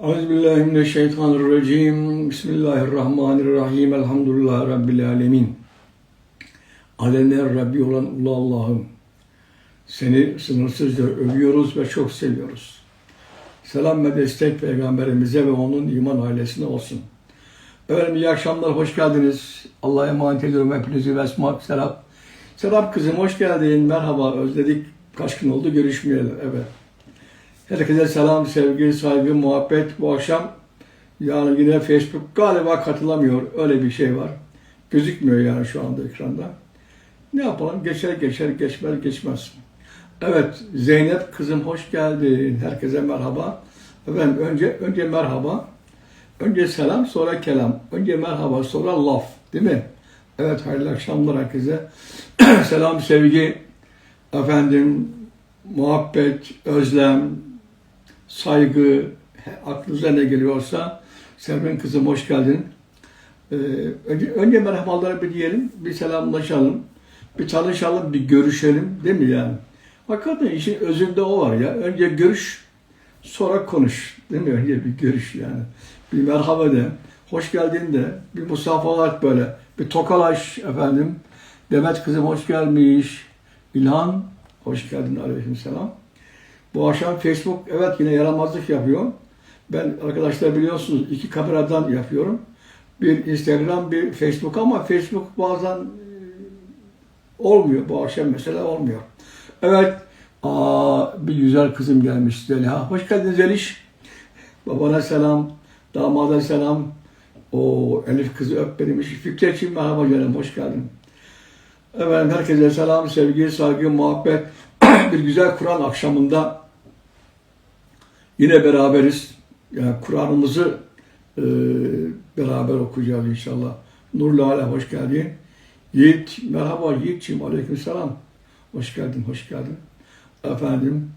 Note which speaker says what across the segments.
Speaker 1: Euzubillahimineşşeytanirracim. Bismillahirrahmanirrahim. Elhamdülillahi Rabbil alemin. Alemler Rabbi olan Ulu Allah'ım, seni sınırsızca övüyoruz ve çok seviyoruz. Selam ve destek Peygamberimize ve onun iman ailesine olsun. Efendim iyi akşamlar, hoş geldiniz. Allah'a emanet ediyorum hepinizi ve esma selam. Selam kızım, hoş geldin. Merhaba, özledik. Kaç gün oldu görüşmeyelim. Evet. Herkese selam, sevgi, saygı, muhabbet. Bu akşam yani yine Facebook galiba katılamıyor. Öyle bir şey var. Gözükmüyor yani şu anda ekranda. Ne yapalım? Geçer, geçmez. Evet, Zeynep kızım hoş geldin. Herkese merhaba. Efendim önce merhaba. Önce selam, sonra kelam. Önce merhaba, sonra laf. Değil mi? Evet, hayırlı akşamlar herkese. Selam, sevgi, efendim, muhabbet, özlem, saygı, aklınıza ne geliyorsa. Sevin kızım hoş geldin. Önce merhabaları bir diyelim, bir selamlaşalım, bir tanışalım, bir görüşelim, değil mi yani? Hakikaten işin özünde o var ya. Önce görüş, sonra konuş, değil mi? Önce bir görüş yani. Bir merhaba de, hoş geldin de, bir musafahat böyle, bir tokalaş efendim. Demet kızım hoş gelmiş. İlhan, hoş geldin, aleykümselam. Bu akşam Facebook evet yine yaramazlık yapıyor. Ben arkadaşlar biliyorsunuz 2 kameradan yapıyorum. Bir Instagram, bir Facebook ama Facebook bazen olmuyor. Bu akşam mesela olmuyor. Evet, bir güzel kızım gelmiş Zeliha. Hoş geldin Zeliş. Babana selam, damada selam. O Elif kızı öp benim işi. Fikretciğim merhaba canım, hoş geldin. Evet, herkese selam, sevgi, saygı, muhabbet. Bir güzel Kur'an akşamında yine beraberiz. Yani Kur'an'ımızı beraber okuyacağız inşallah. Nurlu Ala hoş geldin. Yiğit, merhaba Yiğit'ciğim, aleykümselam. Hoş geldin. Efendim,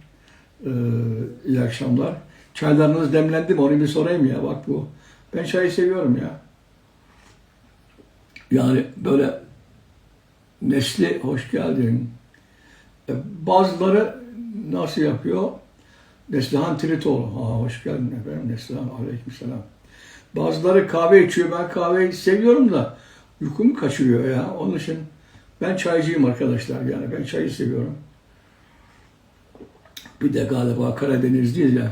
Speaker 1: iyi akşamlar. Çaylarınız demlendi mi? Onu bir sorayım ya, bak bu. Ben çayı seviyorum ya. Yani böyle Nesli hoş geldin. Bazıları nasıl yapıyor? Neslihan Tritoğlu. Hoş geldin efendim Neslihan. Aleykümselam. Bazıları kahve içiyor. Ben kahveyi seviyorum da uykumu kaçırıyor ya. Onun için ben çaycıyım arkadaşlar. Yani ben çayı seviyorum. Bir de galiba Karadenizliyiz ya.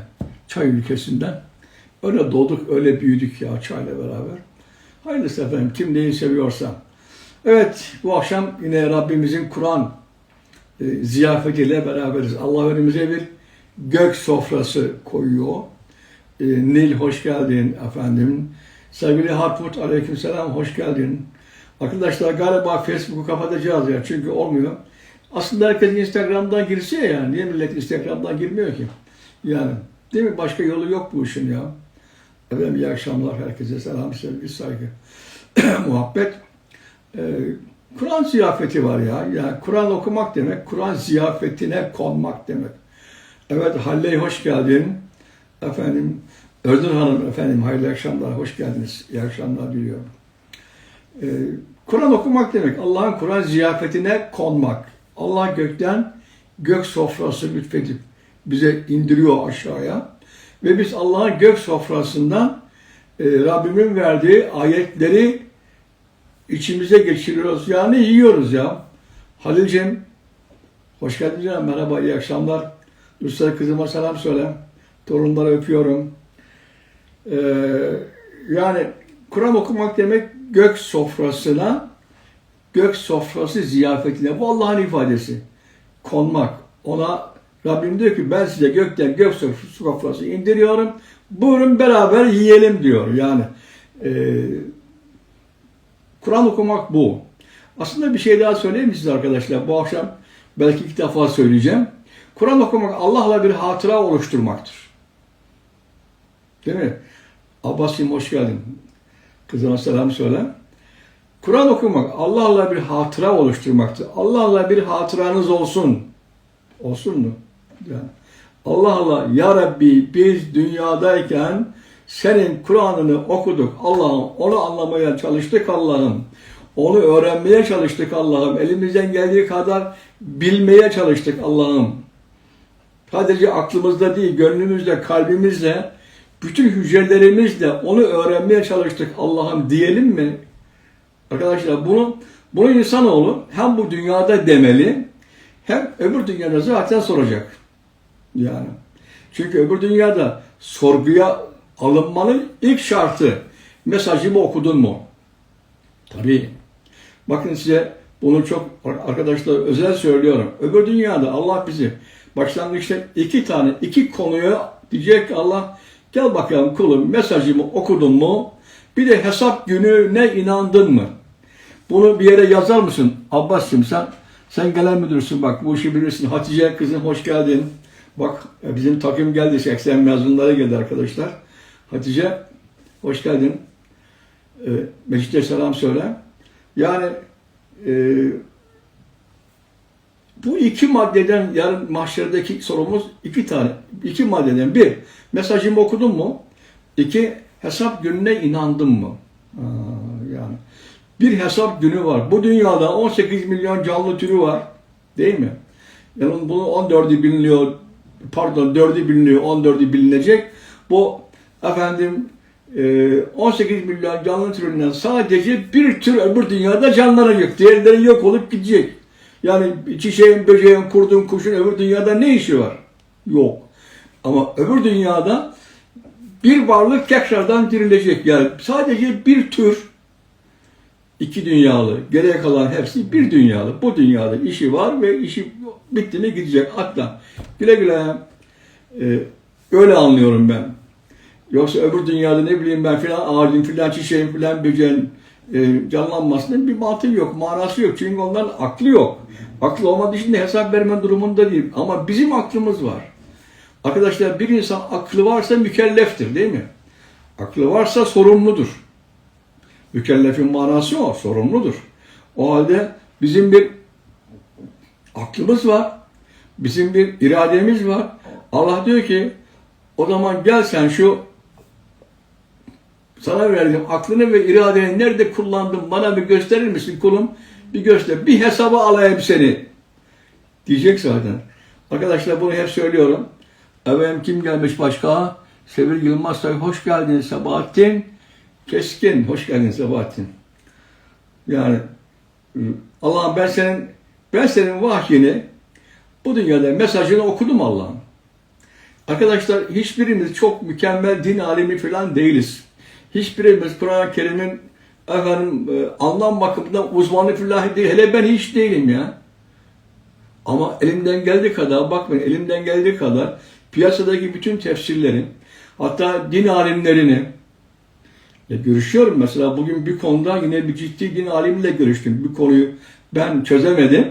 Speaker 1: Çay ülkesinden. Öyle doğduk, öyle büyüdük ya çayla beraber. Hayırlısı efendim. Kim neyi seviyorsa. Evet, bu akşam yine Rabbimizin Kur'an ziyafetiyle beraberiz. Allah önümüze bir gök sofrası koyuyor. Nil hoş geldin efendim. Sevgili Harput aleykümselam hoş geldin. Arkadaşlar galiba Facebook'u kapatacağız ya çünkü olmuyor. Aslında herkes Instagram'dan girse ya. Niye millet Instagram'dan girmiyor ki? Yani değil mi? Başka yolu yok bu işin ya. Efendim iyi akşamlar herkese. Selam, sevgi, saygı, muhabbet. Kur'an ziyafeti var ya. Yani Kur'an okumak demek, Kur'an ziyafetine konmak demek. Evet, Halley hoş geldin. Efendim, Ördün Hanım efendim, hayırlı akşamlar, hoş geldiniz. İyi akşamlar diliyorum. Kur'an okumak demek, Allah'ın Kur'an ziyafetine konmak. Allah gökten gök sofrası lütfedip bize indiriyor aşağıya. Ve biz Allah'ın gök sofrasından Rabbimin verdiği ayetleri İçimize geçiriyoruz. Yani yiyoruz ya. Halil'cim, hoş geldin canım. Merhaba, iyi akşamlar. Nusret kızıma selam söyle. Torunları öpüyorum. Yani Kur'an okumak demek gök sofrasına, gök sofrası ziyafetine. Bu Allah'ın ifadesi. Konmak. Ona Rabbim diyor ki ben size gökten gök sofrası indiriyorum. Buyurun beraber yiyelim diyor. Yani Kur'an okumak bu. Aslında bir şey daha söyleyeyim mi size arkadaşlar? Bu akşam belki 2 defa söyleyeceğim. Kur'an okumak Allah'la bir hatıra oluşturmaktır. Değil mi? Abbas'cığım hoş geldin. Kızına selam söyle. Kur'an okumak Allah'la bir hatıra oluşturmaktır. Allah'la bir hatıranız olsun. Olsun mu? Yani Allah'la ya Rabbi biz dünyadayken senin Kur'an'ını okuduk Allah'ım. Onu anlamaya çalıştık Allah'ım. Onu öğrenmeye çalıştık Allah'ım. Elimizden geldiği kadar bilmeye çalıştık Allah'ım. Sadece aklımızda değil, gönlümüzle, kalbimizle bütün hücrelerimizle onu öğrenmeye çalıştık Allah'ım diyelim mi? Arkadaşlar bunu insanoğlu hem bu dünyada demeli hem öbür dünyada zaten soracak. Yani. Çünkü öbür dünyada sorguya alınmanın ilk şartı mesajımı okudun mu? Tabii. Bakın size bunu çok arkadaşlar özel söylüyorum. Öbür dünyada Allah bizi başlangıçta iki konuya diyecek ki Allah gel bakalım kulum mesajımı okudun mu? Bir de hesap gününe inandın mı? Bunu bir yere yazar mısın? Abbas'cığım sen gelen müdürsün bak bu işi bilirsin. Hatice kızım hoş geldin. Bak bizim takım geldi 80 mezunları geldi arkadaşlar. Hatice hoş geldin. Mecit'e selam söyle. Yani bu iki maddeden yarın mahşerdeki sorumuz iki maddeden. Bir, mesajımı okudun mu? İki, hesap gününe inandın mı? Yani bir hesap günü var. Bu dünyada 18 milyon canlı türü var. Değil mi? Yani bunu 14'ü biliniyor. Pardon 4'ü biliniyor. 14'ü bilinecek. Bu 18 milyon canlı türünden sadece bir tür öbür dünyada canlanacak. Diğerleri yok olup gidecek. Yani çiçeğin, böceğin, kurdun, kuşun öbür dünyada ne işi var? Yok. Ama öbür dünyada bir varlık tekrardan dirilecek. Yani sadece bir tür iki dünyalı. Geriye kalan hepsi bir dünyalı. Bu dünyada işi var ve işi bitti mi gidecek. Hatta güle güle öyle anlıyorum ben. Yoksa öbür dünyada ne bileyim ben filan ağacın, filan çiçeğin, filan böceğin canlanmasının bir mantığı yok, manası yok. Çünkü onların aklı yok. Aklı olmadığı için de hesap verme durumunda değil. Ama bizim aklımız var. Arkadaşlar bir insan aklı varsa mükelleftir değil mi? Aklı varsa sorumludur. Mükellefin manası o, sorumludur. O halde bizim bir aklımız var. Bizim bir irademiz var. Allah diyor ki o zaman gel sen şu sana verdiğim aklını ve iradeni nerede kullandın bana bir gösterir misin kulum? Bir göster. Bir hesaba alayım seni. Diyecek zaten. Arkadaşlar bunu hep söylüyorum. Efendim kim gelmiş başka? Sevil Yılmaz hoş geldin Sabahattin. Keskin. Hoş geldin Sabahattin. Yani Allah'ım ben senin vahyini bu dünyada mesajını okudum Allah'ım. Arkadaşlar hiçbirimiz çok mükemmel din alimi falan değiliz. Hiçbirimiz Kur'an-ı Kerim'in anlam bakımından uzmanı falan değil. Hele ben hiç değilim ya. Ama elimden geldiği kadar, bakmayın elimden geldiği kadar piyasadaki bütün tefsirlerin, hatta din alimlerini görüşüyorum. Mesela bugün bir konuda yine bir ciddi din alimiyle görüştüm. Bir konuyu ben çözemedim.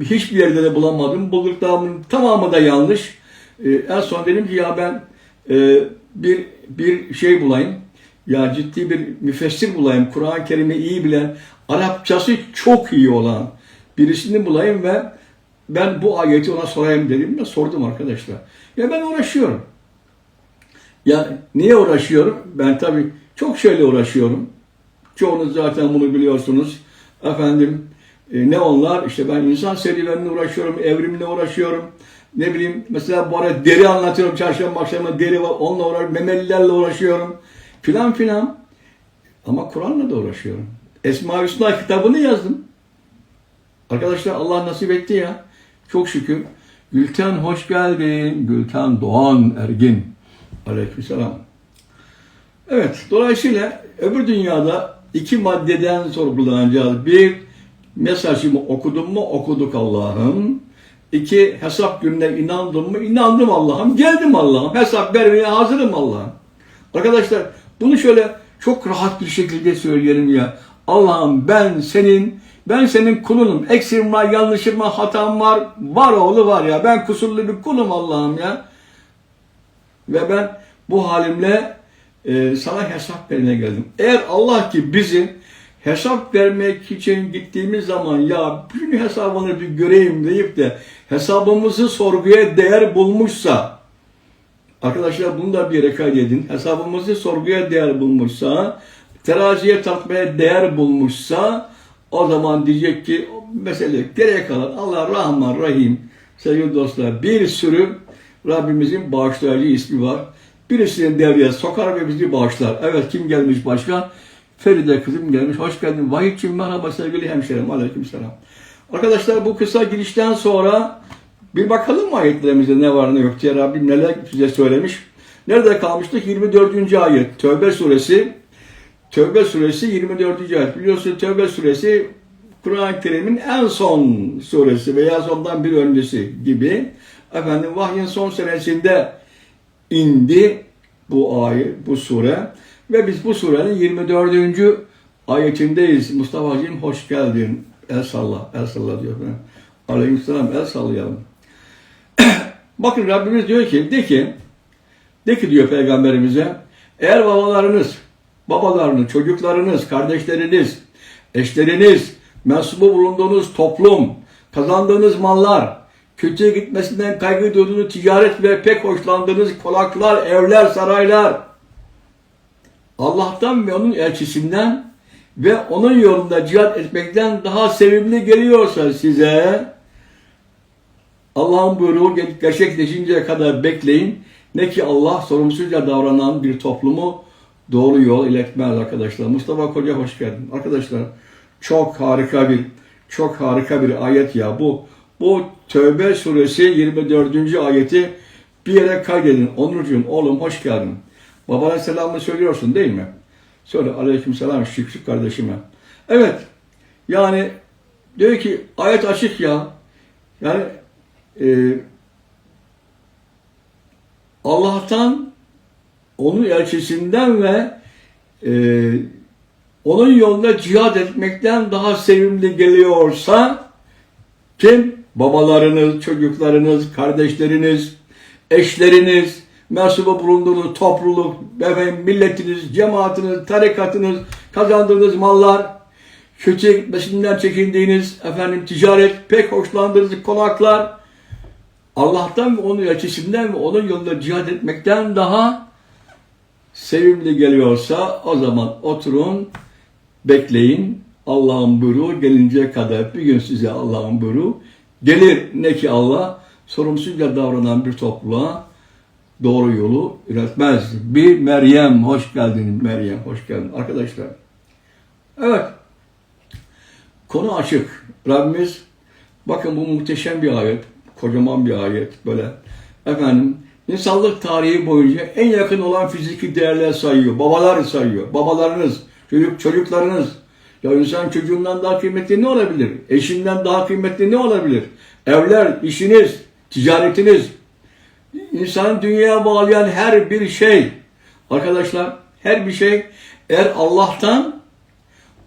Speaker 1: Hiçbir yerde de bulamadım. Bulduklarımın tamamı da yanlış. En son dedim ki ya ben bir şey bulayım. Ya ciddi bir müfessir bulayım. Kur'an-ı Kerim'i iyi bilen, Arapçası çok iyi olan birisini bulayım ve ben bu ayeti ona sorayım dedim ve sordum arkadaşlar. Ya ben uğraşıyorum. Ya niye uğraşıyorum? Ben tabii çok şeyle uğraşıyorum. Çoğunuz zaten bunu biliyorsunuz. Ne onlar? İşte ben insan serüvenine uğraşıyorum, evrimle uğraşıyorum. Ne bileyim mesela bu arada deri anlatıyorum. Çarşamba akşamı deri var. Onunla uğraşıyorum. Memelilerle uğraşıyorum. Filan filan. Ama Kur'an'la da uğraşıyorum. Esma-i Hüsna kitabını yazdım. Arkadaşlar Allah nasip etti ya. Çok şükür. Gülten hoş geldin. Gülten Doğan Ergin. Aleykümselam. Evet. Dolayısıyla öbür dünyada iki maddeden sorgulanacağız. Bir, mesajımı okudum mu? Okuduk Allah'ım. İki, hesap gününe inandım mı? İnandım Allah'ım. Geldim Allah'ım. Hesap vermeye hazırım Allah'ım. Arkadaşlar bunu şöyle çok rahat bir şekilde söyleyelim ya. Allah'ım ben senin kulunum. Eksiğim var, yanlışım var, hatam var. Var oğlu var ya. Ben kusurlu bir kulum Allah'ım ya. Ve ben bu halimle sana hesap vermeye geldim. Eğer Allah ki bizi hesap vermek için gittiğimiz zaman ya bütün hesabını bir göreyim deyip de hesabımızı sorguya değer bulmuşsa, arkadaşlar bunu da bir yere kaydedin. Hesabımızı sorguya değer bulmuşsa, teraziye tartmaya değer bulmuşsa o zaman diyecek ki mesele geriye kalan Allah Rahman Rahim sevgili dostlar bir sürü Rabbimizin bağışlayıcı ismi var. Birisini devreye sokar ve bizi bağışlar. Evet, kim gelmiş başka? Feride kızım gelmiş. Hoş geldin. Vahitciğim merhaba sevgili hemşerim. Aleykümselam. Arkadaşlar, bu kısa girişten sonra bir bakalım ayetlerimize ne var ne yok diye Rabbim neler size söylemiş. Nerede kalmıştık? 24. ayet. Tövbe suresi. Tövbe suresi 24. ayet. Biliyorsunuz Tövbe suresi Kur'an-ı Kerim'in en son suresi veya sondan bir öncesi gibi. Efendim, vahyin son senesinde indi bu ayet, bu sure. Ve biz bu surenin 24. ayetindeyiz. Mustafa'cığım hoş geldin. El salla, el salla diyor. Aleykümselam, el sallayalım. Bakın Rabbimiz diyor ki, de ki diyor Peygamberimize, eğer babalarınız, çocuklarınız, kardeşleriniz, eşleriniz, mensubu bulunduğunuz toplum, kazandığınız mallar, kötüye gitmesinden kaygı duyduğunuz ticaret ve pek hoşlandığınız konaklar, evler, saraylar, Allah'tan ve onun elçisinden ve onun yolunda cihat etmekten daha sevimli geliyorsa size, Allah'ın buyruğu gerçekleşinceye kadar bekleyin. Ne ki Allah sorumsuzca davranan bir toplumu doğru yol iletmez arkadaşlar. Mustafa Koca hoş geldin. Arkadaşlar, çok harika bir ayet ya. Bu Tövbe suresi 24. ayeti bir yere kaydedin. Onurcuğum, oğlum hoş geldin. Babana selamını söylüyorsun değil mi? Söyle. Aleykümselam Şükrü kardeşime. Evet. Yani diyor ki ayet açık ya. Yani Allah'tan, onun elçisinden ve onun yolunda cihad etmekten daha sevimli geliyorsa kim? Babalarınız, çocuklarınız, kardeşleriniz, eşleriniz, mensubu bulunduğunuz topluluk, milletiniz, cemaatiniz, tarikatınız, kazandığınız mallar, kötüye gitmesinden çekindiğiniz ticaret, pek hoşlandığınız konaklar, Allah'tan ve onun elçisinden ve onun yolunda cihad etmekten daha sevimli geliyorsa o zaman oturun, bekleyin. Allah'ın buyruğu gelinceye kadar bir gün size Allah'ın buyruğu gelir. Ne ki Allah sorumsuzca davranan bir topluluğa doğru yolu üretmez. Bir Meryem, hoş geldin Meryem, hoş geldin. Arkadaşlar, evet, konu açık. Rabbimiz, bakın bu muhteşem bir ayet, kocaman bir ayet böyle. İnsanlık tarihi boyunca en yakın olan fiziki değerler sayıyor. Babalar sayıyor. Babalarınız, çocuklarınız. Ya insan çocuğundan daha kıymetli ne olabilir? Eşinden daha kıymetli ne olabilir? Evler, işiniz, ticaretiniz. İnsanı dünyaya bağlayan her bir şey. Arkadaşlar, her bir şey eğer Allah'tan,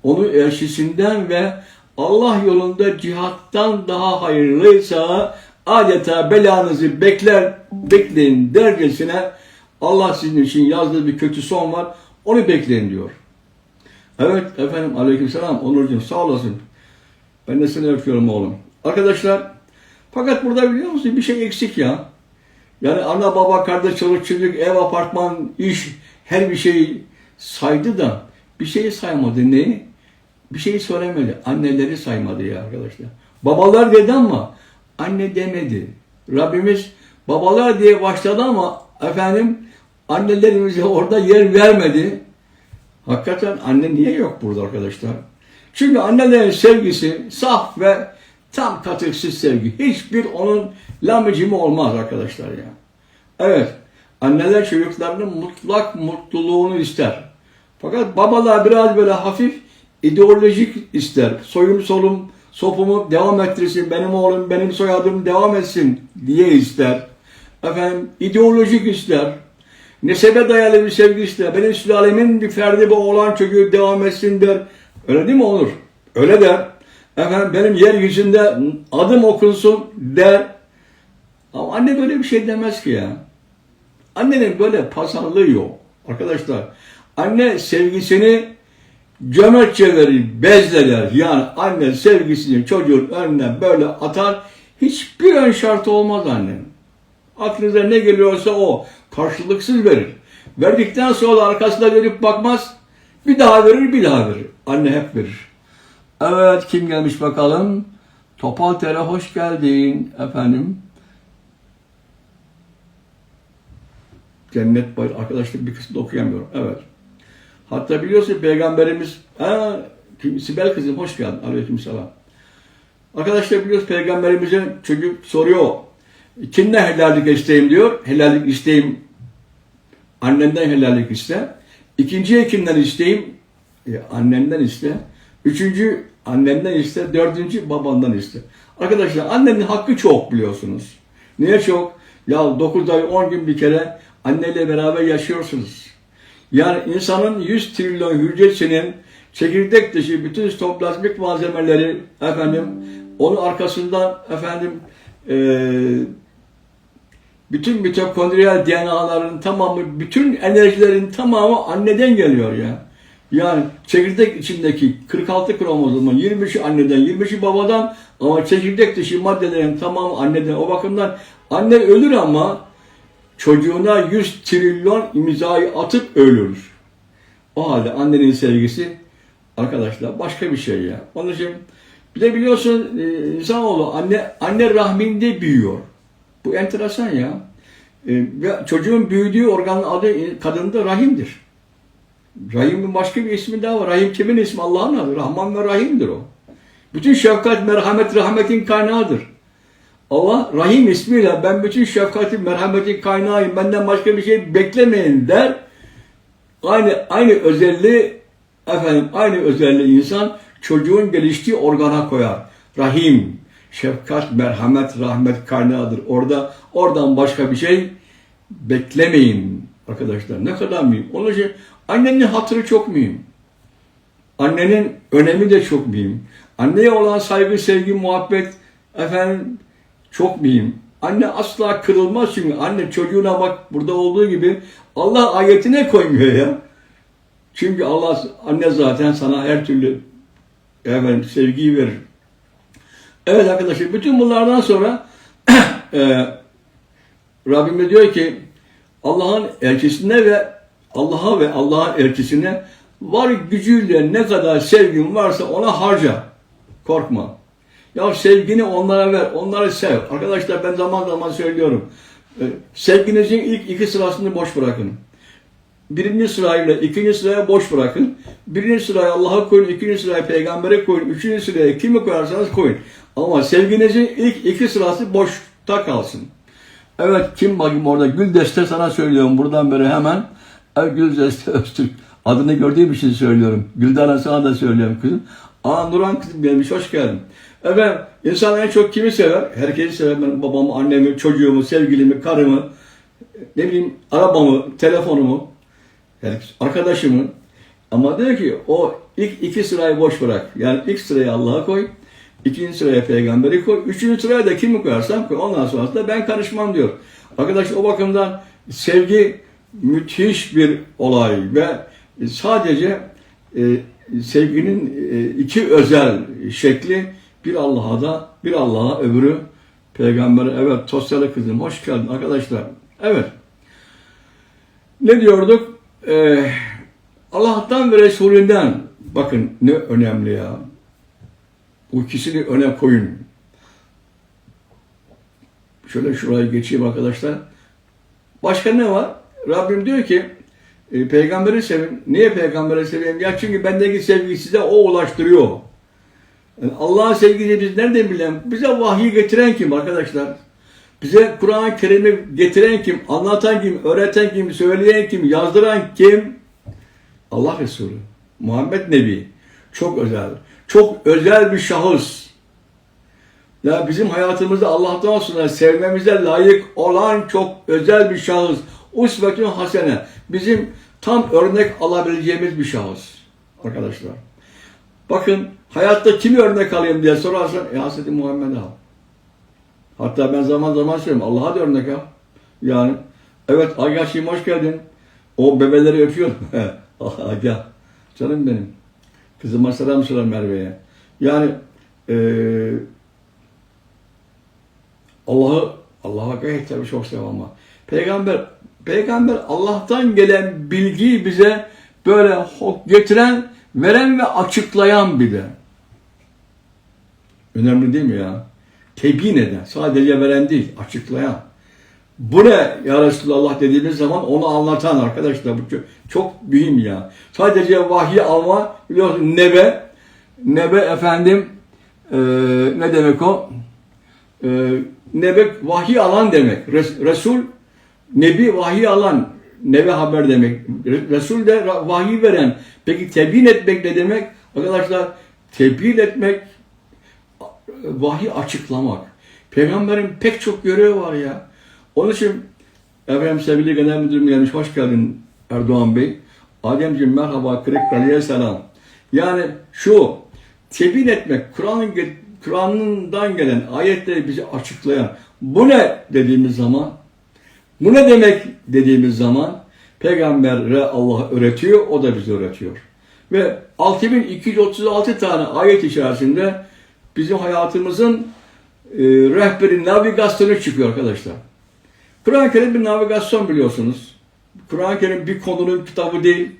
Speaker 1: onun elçisinden ve Allah yolunda cihattan daha hayırlıysa adeta belanızı bekleyin dercesine Allah sizin için yazdığı bir kötü son var. Onu bekleyin diyor. Evet efendim, aleykümselam Onurcuğum, sağ olasın. Ben de seni öpüyorum oğlum. Arkadaşlar, fakat burada biliyor musun bir şey eksik ya. Yani ana baba, kardeş, çoluk çocuk, ev, apartman, iş, her bir şeyi saydı da bir şeyi saymadı. Neyi? Bir şeyi söylemedi. Anneleri saymadı ya arkadaşlar. Babalar dedi ama anne demedi. Rabbimiz babalar diye başladı ama annelerimize orada yer vermedi. Hakikaten anne niye yok burada arkadaşlar? Çünkü annelerin sevgisi saf ve tam katıksız sevgi. Hiçbir onun lamıcımı olmaz arkadaşlar ya. Evet, anneler çocuklarının mutlak mutluluğunu ister. Fakat babalar biraz böyle hafif ideolojik ister. Soyum solum sopumu devam ettirsin, benim oğlum, benim soyadım devam etsin diye ister. İdeolojik ister. Nesebe dayalı bir sevgi ister. Benim sülalemin bir ferdi bu oğlan çocuğu devam etsin der. Öyle değil mi olur? Öyle der. Benim yeryüzünde adım okunsun der. Ama anne böyle bir şey demez ki ya. Annenin böyle pazarlığı yok. Arkadaşlar, anne sevgisini cömertçe verir, bezler. Yani anne sevgisini çocuğun önüne böyle atar. Hiçbir ön şartı olmaz annenin. Aklınıza ne geliyorsa o. Karşılıksız verir. Verdikten sonra arkasına dönüp bakmaz. Bir daha verir. Anne hep verir. Evet, kim gelmiş bakalım? Topal Tere hoş geldin efendim. cennet bayır. Arkadaşlık bir kısmını okuyamıyorum. Evet. Hatta biliyorsun Peygamberimiz, Sibel kızım hoş geldin. Aleykümselam. Arkadaşlar biliyoruz Peygamberimize çocuk soruyor. Kimden helallik isteyeyim diyor. Helallik isteyeyim. Annenden helallik iste. İkinciye kimden isteyeyim? Annenden iste. Üçüncü annenden iste. Dördüncü babandan iste. Arkadaşlar annenin hakkı çok biliyorsunuz. Niye çok? Ya 9 ay 10 gün bir kere anneyle beraber yaşıyorsunuz. Yani insanın 100 trilyon hücresinin çekirdek dışı bütün sitoplazmik malzemeleri onun arkasından bütün mitokondriyal DNA'ların tamamı, bütün enerjilerin tamamı anneden geliyor ya. Yani çekirdek içindeki 46 kromozomun 23'ü anneden, 23'ü babadan ama çekirdek dışı maddelerin tamamı anneden. O bakımdan anne ölür ama çocuğuna 100 trilyon imzayı atıp ölür. O halde annenin sevgisi arkadaşlar başka bir şey ya. Onun için bir de biliyorsun insanoğlu anne rahminde büyüyor. Bu enteresan ya. Ve çocuğun büyüdüğü organın adı kadında rahimdir. Rahim'in başka bir ismi daha var. Rahim kimin ismi? Allah'ın adı. Rahman ve Rahim'dir o. Bütün şefkat, merhamet, rahmetin kaynağıdır. Allah Rahim ismiyle ben bütün şefkatin, merhametin kaynağıyım. Benden başka bir şey beklemeyin der. Aynı özelliği aynı özelliği insan çocuğun geliştiği organa koyar. Rahim, şefkat, merhamet, rahmet kaynağıdır. Oradan başka bir şey beklemeyin arkadaşlar. Ne kadar mühim. Onun için annenin hatırı çok mühim. Annenin önemi de çok mühim. Anneye olan saygı, sevgi, muhabbet çok mühim. Anne asla kırılmaz çünkü anne çocuğuna bak burada olduğu gibi Allah ayetine koymuyor ya. Çünkü anne zaten sana her türlü sevgiyi verir. Evet arkadaşlar bütün bunlardan sonra Rabbim diyor ki Allah'ın elçisine ve Allah'ın elçisine var gücüyle ne kadar sevgin varsa ona harca. Korkma. Ya sevgini onlara ver, onları sev. Arkadaşlar ben zaman zaman söylüyorum. Sevginizin ilk 2 sırasını boş bırakın. 1. sırayla 2. sıraya boş bırakın. 1. sıraya Allah'a koyun, 2. sıraya peygambere koyun, 3. sıraya kimi koyarsanız koyun. Ama sevginizin ilk 2 sırası boşta kalsın. Evet kim bakayım orada Güldeste sana söylüyorum buradan beri hemen. Güldeste Öztürk. Adını gördüğüm için söylüyorum. Güldan'a sana da söylüyorum kızım. Nurhan kızım gelmiş hoş geldin. Evet insan en çok kimi sever? Herkesi sever. Ben babamı, annemi, çocuğumu, sevgilimi, karımı, ne bileyim arabamı, telefonumu, arkadaşımı. Ama diyor ki o ilk 2 sırayı boş bırak. Yani ilk sıraya Allah'a koy. 2. sıraya peygamberi koy. 3. sıraya da kimi koyarsam koy. Ondan sonrasında ben karışmam diyor. Arkadaşlar o bakımdan sevgi müthiş bir olay ve sadece sevginin 2 özel şekli bir Allah'a öbürü peygambere. Evet Tosyalı kızım hoş geldin arkadaşlar. Evet. Ne diyorduk? Allah'tan ve Resulünden bakın ne önemli ya. Bu ikisini öne koyun. Şöyle şuraya geçeyim arkadaşlar. Başka ne var? Rabbim diyor ki peygamberi sevin. Niye peygamberi seveyim? Ya çünkü bendeki sevgiyi size o ulaştırıyor. Yani Allah'ın sevgisini biz nereden bilelim? Bize vahyi getiren kim arkadaşlar? Bize Kur'an-ı Kerim'i getiren kim? Anlatan kim? Öğreten kim? Söyleyen kim? Yazdıran kim? Allah Resulü. Muhammed Nebi. Çok özel. Çok özel bir şahıs. Ya bizim hayatımızda Allah'tan sonra sevmemize layık olan çok özel bir şahıs. Usvetün hasene. Bizim tam örnek alabileceğimiz bir şahıs. Arkadaşlar. Bakın hayatta kimi örnek alayım diye sorarsan Hz. Muhammed'e al. Hatta ben zaman zaman söylüyorum. Allah'a da örnek al. Yani evet Agah'cığım hoş geldin. O bebeleri öpüyorum. Agah. Canım benim. Kızıma selam söyle Merve'ye. Yani Allah'a gayet tabii çok sev ama. Peygamber Allah'tan gelen bilgiyi bize böyle getiren, veren ve açıklayan bir de. Önemli değil mi ya? Tebyin eden, sadece veren değil, açıklayan. Bu ne ya Resulallah dediğimiz zaman onu anlatan arkadaşlar. Bu çok mühim ya. Sadece vahiy alma, biliyorsun nebe efendim ne demek o? Nebe vahiy alan demek. Resul nebi vahiy alan, nebe haber demek. Resul de vahiy veren. Peki tebliğ etmek ne demek? Arkadaşlar tebliğ etmek vahiy açıklamak. Peygamberin pek çok görevi var ya. Onun için efendim sevgili genel müdürüm gelmiş. Hoş geldin Erdoğan Bey. Ademciğim merhaba. Kırıkkale'ye selam. Yani şu tebliğ etmek, Kur'an'dan gelen ayetleri bize açıklayan, bu ne dediğimiz zaman, bu ne demek dediğimiz zaman Peygamber'e Allah öğretiyor, o da bize öğretiyor. Ve 6236 tane ayet içerisinde bizim hayatımızın rehberi, navigasyonu çıkıyor arkadaşlar. Kur'an-ı Kerim bir navigasyon biliyorsunuz. Kur'an-ı Kerim bir konunun kitabı değil,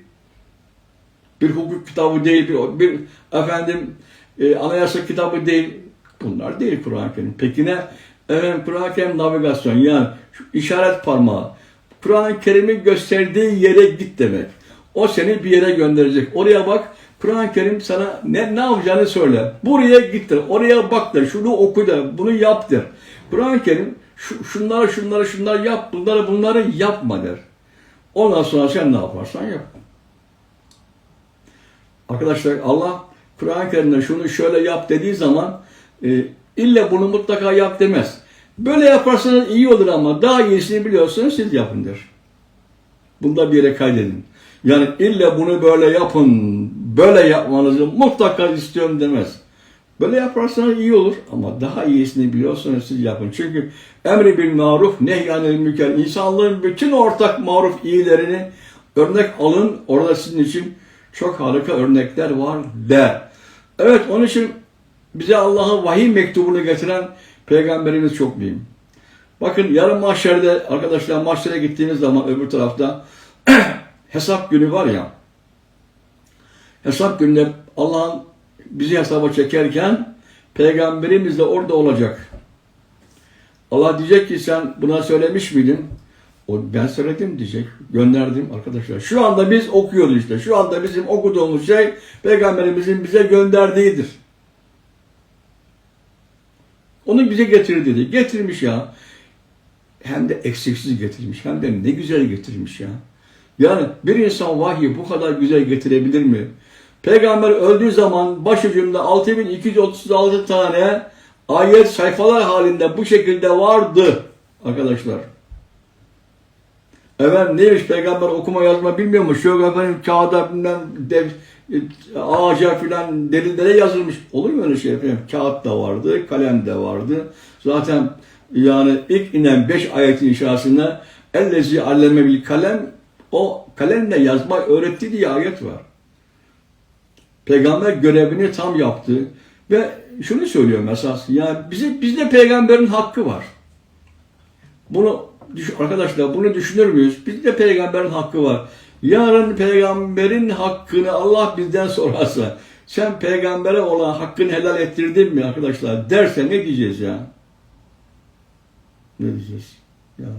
Speaker 1: bir hukuk kitabı değil, bir efendim anayasa kitabı değil. Bunlar değil Kur'an-ı Kerim. Peki ne? Efendim Kur'an-ı Kerim navigasyon, yani şu işaret parmağı. Kur'an-ı Kerim'in gösterdiği yere git demek. O seni bir yere gönderecek. Oraya bak. Kur'an-ı Kerim sana ne yapacağını söyle. Buraya git der. Oraya bak der. Şunu oku der. Bunu yap der. Kur'an-ı Kerim şunları yap. Bunları yapma der. Ondan sonra sen ne yaparsan yap. Arkadaşlar Allah Kur'an-ı Kerim'de şunu şöyle yap dediği zaman illa bunu mutlaka yap demez. Böyle yaparsanız iyi olur ama daha iyisini biliyorsanız siz yapın der. Bunda bir yere kaydedin. Yani illa bunu böyle yapın, böyle yapmanızı mutlaka istiyorum demez. Böyle yaparsanız iyi olur ama daha iyisini biliyorsanız siz yapın. Çünkü emri bil maruf, nehyanil münker. İnsanlığın bütün ortak maruf iyilerini örnek alın. Orada sizin için çok harika örnekler var der. Evet, onun için bize Allah'ın vahiy mektubunu getiren Peygamberimiz çok mühim. Bakın yarın mahşerde arkadaşlar, mahşere gittiğiniz zaman öbür tarafta hesap günü var ya, hesap gününde Allah'ın bizi hesaba çekerken Peygamberimiz de orada olacak. Allah diyecek ki sen buna söylemiş miydin? O ben söyledim diyecek. Gönderdim arkadaşlar. Şu anda biz okuyoruz işte. Şu anda bizim okuduğumuz şey Peygamberimizin bize gönderdiğidir. Onu bize getirdi dedi. Getirmiş ya. Hem de eksiksiz getirmiş. Hem de ne güzel getirmiş ya. Yani bir insan vahyi bu kadar güzel getirebilir mi? Peygamber öldüğü zaman başucunda 6236 tane ayet sayfalar halinde bu şekilde vardı arkadaşlar. Efendim neymiş, peygamber okuma yazma bilmiyormuş. Yok efendim kağıda bilmem ağaca filan delillere yazılmış. Olur mu öyle şey efendim? Kağıt da vardı, kalem de vardı. Zaten yani ilk inen 5 ayetin içerisinde ellezi alleme bil kalem, o kalemle yazma öğretti diye ayet var. Peygamber görevini tam yaptı ve şunu söylüyorum esas, yani bizde peygamberin hakkı var. Bunu arkadaşlar, bunu düşünür müyüz? Bizde peygamberin hakkı var. Yarın peygamberin hakkını Allah bizden sorarsa, sen peygambere olan hakkını helal ettirdin mi arkadaşlar derse ne diyeceğiz ya? Ne diyeceğiz? Yani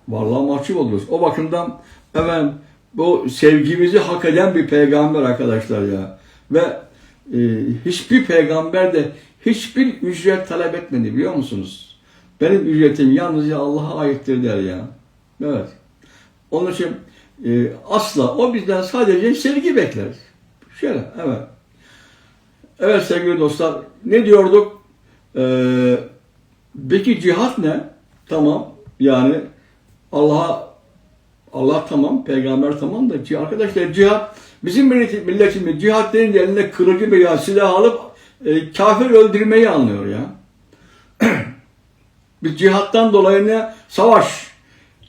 Speaker 1: vallahi mahcup oluruz. O bakımdan efendim bu sevgimizi hak eden bir peygamber arkadaşlar ya. Ve hiçbir peygamber de hiçbir ücret talep etmedi, biliyor musunuz? Benim ücretim yalnızca Allah'a aittir der ya. Evet. Onun için asla o bizden sadece sevgi bekler. Şöyle, evet. Evet sevgili dostlar, ne diyorduk? Peki cihat ne? Tamam, yani Allah tamam, peygamber tamam da arkadaşlar cihat, bizim milletimiz cihat deyince eline kılıcı veya silah alıp kafir öldürmeyi anlıyor ya. Biz cihattan dolayı ne? Savaş.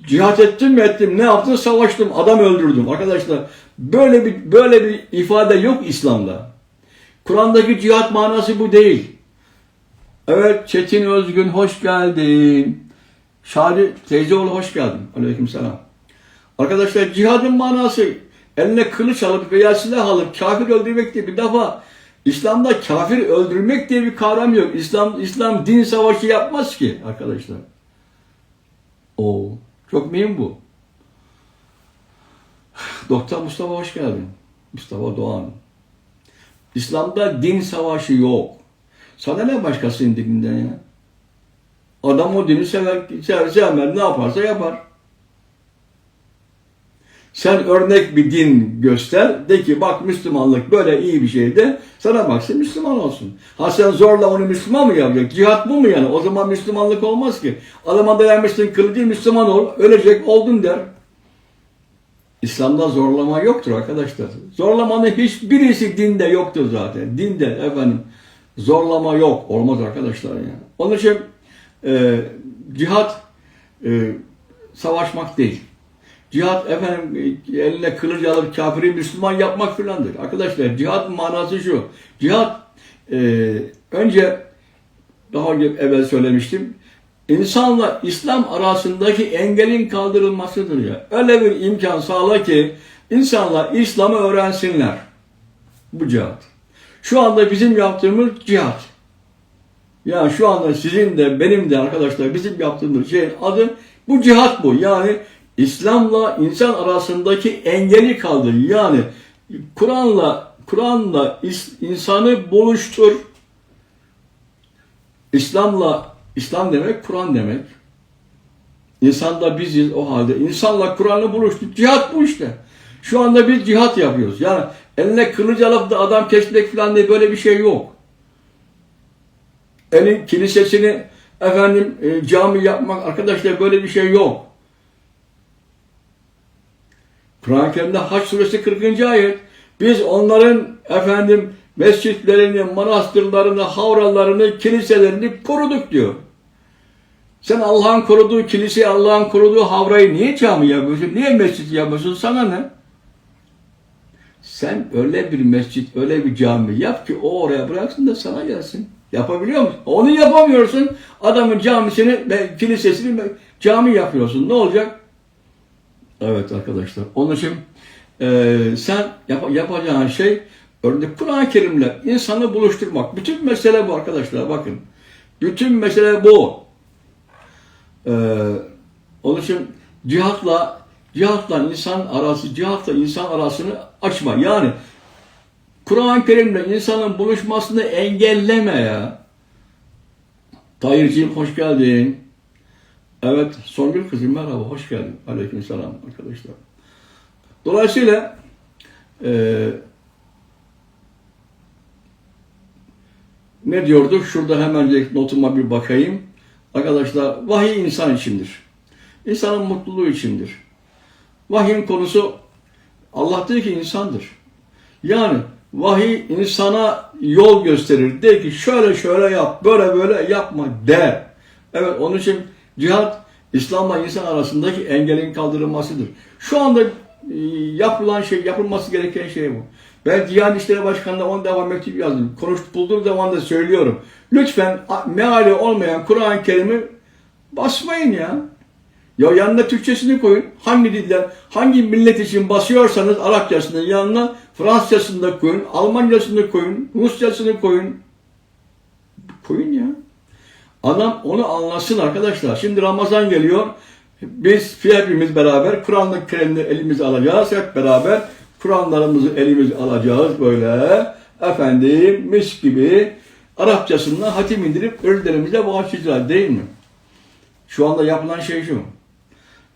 Speaker 1: Cihat ettim mi ettim, ne yaptım? Savaştım, adam öldürdüm. Arkadaşlar böyle bir ifade yok İslam'da. Kur'an'daki cihat manası bu değil. Evet, Çetin Özgün hoş geldin. Şadi teyzeoğlu hoş geldin. Aleykümselam. Arkadaşlar cihadın manası eline kılıç alıp veya silah alıp kafir öldürmek diye bir defa İslam'da kafir öldürmek diye bir kavram yok. İslam din savaşı yapmaz ki arkadaşlar. Oo, çok mühim bu. Doktor Mustafa hoş geldin. Mustafa Doğan. İslam'da din savaşı yok. Sana ne başkasının dininden ya? Adam o dini sevmez, ne yaparsa yapar. Sen örnek bir din göster, de ki bak Müslümanlık böyle iyi bir şey de, sana baksın Müslüman olsun. Ha sen zorla onu Müslüman mı yapacak? Cihat bu mu yani? O zaman Müslümanlık olmaz ki. Adama dayanmışsın kılıcı, Müslüman ol, ölecek oldun der. İslam'da zorlama yoktur arkadaşlar. Zorlamanın hiçbirisi dinde yoktur zaten. Dinde efendim zorlama yok. Olmaz arkadaşlar yani. Onun için cihat savaşmak değil. Cihat efendim eline kılıç alıp kafiri Müslüman yapmak filandır. Arkadaşlar cihat manası şu. Cihat önce daha evvel söylemiştim. İnsanla İslam arasındaki engelin kaldırılmasıdır ya. Öyle bir imkan sağla ki insanlar İslam'ı öğrensinler. Bu cihat. Şu anda bizim yaptığımız cihat. Yani şu anda sizin de benim de arkadaşlar bizim yaptığımız şeyin adı bu cihat bu. Yani İslam'la insan arasındaki engeli kaldır. Yani Kur'an'la insanı buluştur. İslam demek Kur'an demek. İnsan da biziz o halde. İnsanla Kur'an'la buluştuk. Cihat bu işte. Şu anda biz cihat yapıyoruz. Yani eline kılıç alıp da adam kesmek falan diye böyle bir şey yok. Elin kilisesini efendim cami yapmak arkadaşlar böyle bir şey yok. Kur'an-ı Kerim'de Haç suresi 40. ayet. Biz onların efendim mescitlerini, manastırlarını, havralarını, kiliselerini koruduk diyor. Sen Allah'ın koruduğu kiliseyi, Allah'ın koruduğu havrayı niye cami yapıyorsun? Niye mescit yapıyorsun? Sana ne? Sen öyle bir mescit, öyle bir cami yap ki o oraya bıraksın da sana gelsin. Yapabiliyor musun? Onu yapamıyorsun. Adamın camisini, kilisesini cami yapıyorsun. Ne olacak? Evet arkadaşlar. Onun için sen yapacağın şey örnek Kur'an-ı Kerim'le insanı buluşturmak. Bütün mesele bu arkadaşlar. Bakın. Bütün mesele bu. Onun için cihatla insan arasını açma. Yani Kur'an-ı Kerim'le insanın buluşmasını engelleme ya. Tahirciğim hoş geldin. Evet, Songül kızım merhaba, hoş geldin. Aleykümselam arkadaşlar. Dolayısıyla ne diyorduk? Şurada hemen notuma bir bakayım. Arkadaşlar, vahiy insan içindir. İnsanın mutluluğu içindir. Vahyin konusu Allah diyor ki insandır. Yani vahiy insana yol gösterir. Der ki şöyle şöyle yap, böyle böyle yapma der. Evet, onun için cihat İslam'la insan arasındaki engelin kaldırılmasıdır. Şu anda yapılması gereken şey bu. Ben Diyanet İşleri Başkanı'na 10 defa mektup yazdım. Bulduğum zaman da söylüyorum. Lütfen meali olmayan Kur'an-ı Kerim'i basmayın ya. Ya yanına Türkçesini koyun. Hangi diller, hangi millet için basıyorsanız Arapçasının yanına Fransızcasını da koyun, Almancasını koyun, Rusçasını koyun. Koyun ya. Adam onu anlasın arkadaşlar. Şimdi Ramazan geliyor. Biz hepimiz beraber Kur'an-ı Kerim'i elimize alacağız. Hep beraber Kur'anlarımızı elimize alacağız böyle. Efendim mis gibi Arapçasından hatim indirip ölülerimize bağışlayacağız değil mi? Şu anda yapılan şey şu.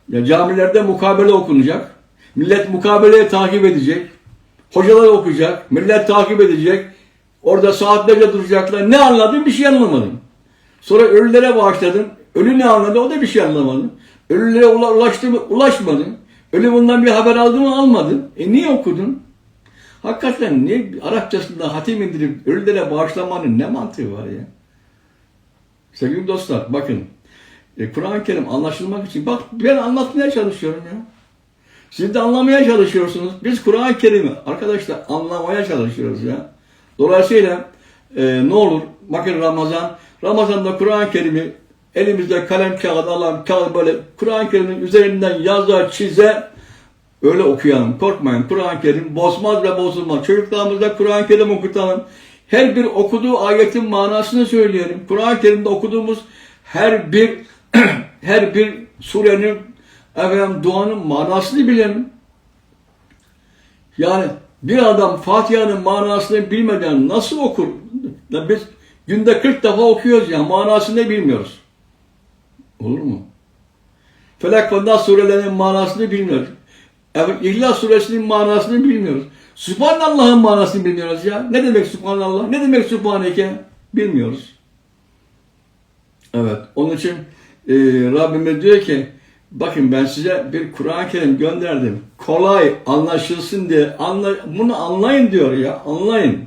Speaker 1: Ya camilerde mukabele okunacak. Millet mukabeleye takip edecek. Hocalar okuyacak. Millet takip edecek. Orada saatlerce duracaklar. Ne anladın? Bir şey anlamadım. Sonra ölülere bağışladın. Ölü ne anladı? O da bir şey anlamadı. Ölülere ulaştı mı? Ulaşmadı. Ölü bundan bir haber aldı mı? Almadı. Niye okudun? Hakikaten niye Arapçasında hatim indirip ölülere bağışlamanın ne mantığı var ya? Sevgili dostlar bakın. Kur'an-ı Kerim anlaşılmak için bak ben anlatmaya çalışıyorum ya. Siz de anlamaya çalışıyorsunuz. Biz Kur'an-ı Kerim'i arkadaşlar anlamaya çalışıyoruz ya. Dolayısıyla ne olur bakın Ramazan'da Kur'an-ı Kerim'i elimizde kalem kağıt alan kağıt böyle Kur'an-ı Kerim'in üzerinden yazar çize öyle okuyalım. Korkmayın Kur'an-ı Kerim bozmaz ve bozulmaz. Çocuklarımızda Kur'an-ı Kerim okutalım. Her bir okuduğu ayetin manasını söyleyelim. Kur'an-ı Kerim'de okuduğumuz her bir surenin, duanın manasını bilin. Yani bir adam Fatiha'nın manasını bilmeden nasıl okur? Biz günde 40 defa okuyoruz ya, manasını bilmiyoruz. Olur mu? Felak ve Nas surelerinin manasını bilmiyoruz. İhlas suresinin manasını bilmiyoruz. Subhanallah'ın manasını bilmiyoruz ya. Ne demek Subhanallah? Ne demek Subhaneke? Bilmiyoruz. Evet. Onun için Rabbimiz diyor ki, bakın ben size bir Kur'an-ı Kerim gönderdim. Kolay anlaşılsın diye. Bunu anlayın diyor ya. Anlayın.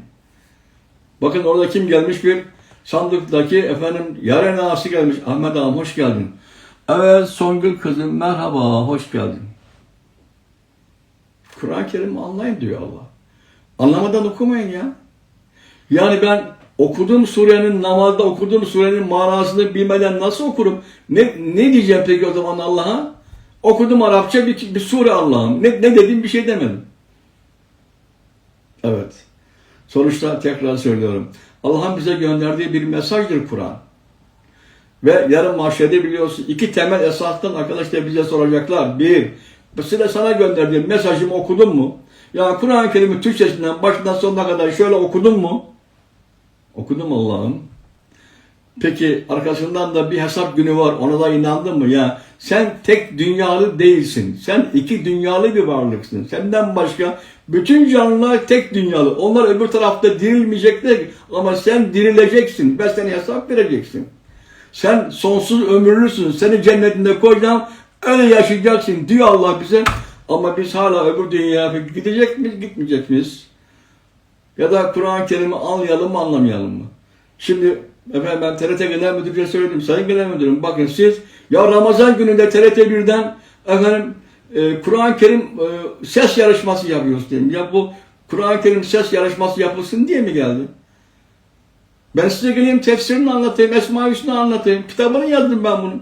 Speaker 1: Bakın orada kim gelmiş? Bir sandıktaki Yaren ağası gelmiş. Ahmet ağam hoş geldin. Evet Songül kızım merhaba, hoş geldin. Kur'an-ı Kerim'i anlayın diyor Allah. Anlamadan okumayın ya. Yani ben okuduğum surenin, namazda okuduğum surenin manasını bilmeden nasıl okurum? Ne diyeceğim peki o zaman Allah'a? Okudum Arapça bir sure Allah'ım. Ne dedim, bir şey demedim. Evet. Sonuçta tekrar söylüyorum. Allah'ın bize gönderdiği bir mesajdır Kur'an. Ve yarın mahşerde biliyorsun 2 temel esasdan arkadaşlar bize soracaklar. Bir, sana gönderdiğim mesajımı okudun mu? Yani Kur'an-ı Kerim'i Türkçesinden başından sonuna kadar şöyle okudun mu? Okudum Allah'ım. Peki arkasından da bir hesap günü var, ona da inandın mı? Ya sen tek dünyalı değilsin. Sen 2 dünyalı bir varlıksın. Senden başka bütün canlılar tek dünyalı. Onlar öbür tarafta dirilmeyecekler ama sen dirileceksin ve sen hesap vereceksin. Sen sonsuz ömürlüsün. Seni cennetinde koyacağım. Öyle yaşayacaksın diyor Allah bize. Ama biz hala öbür dünyaya gidecek miyiz, gitmeyecek miyiz? Ya da Kur'an-ı Kerim'i anlayalım mı, anlamayalım mı? Şimdi ben TRT Genel Müdürü'ne söyledim. Sayın Genel Müdürüm bakın siz ya Ramazan gününde TRT 1'den Kur'an-ı Kerim ses yarışması yapıyoruz dedim. Ya bu Kur'an-ı Kerim ses yarışması yapılsın diye mi geldi? Ben size geleyim tefsirini anlatayım, Esma-i Hüsna'yı anlatayım. Kitabını yazdım ben bunu.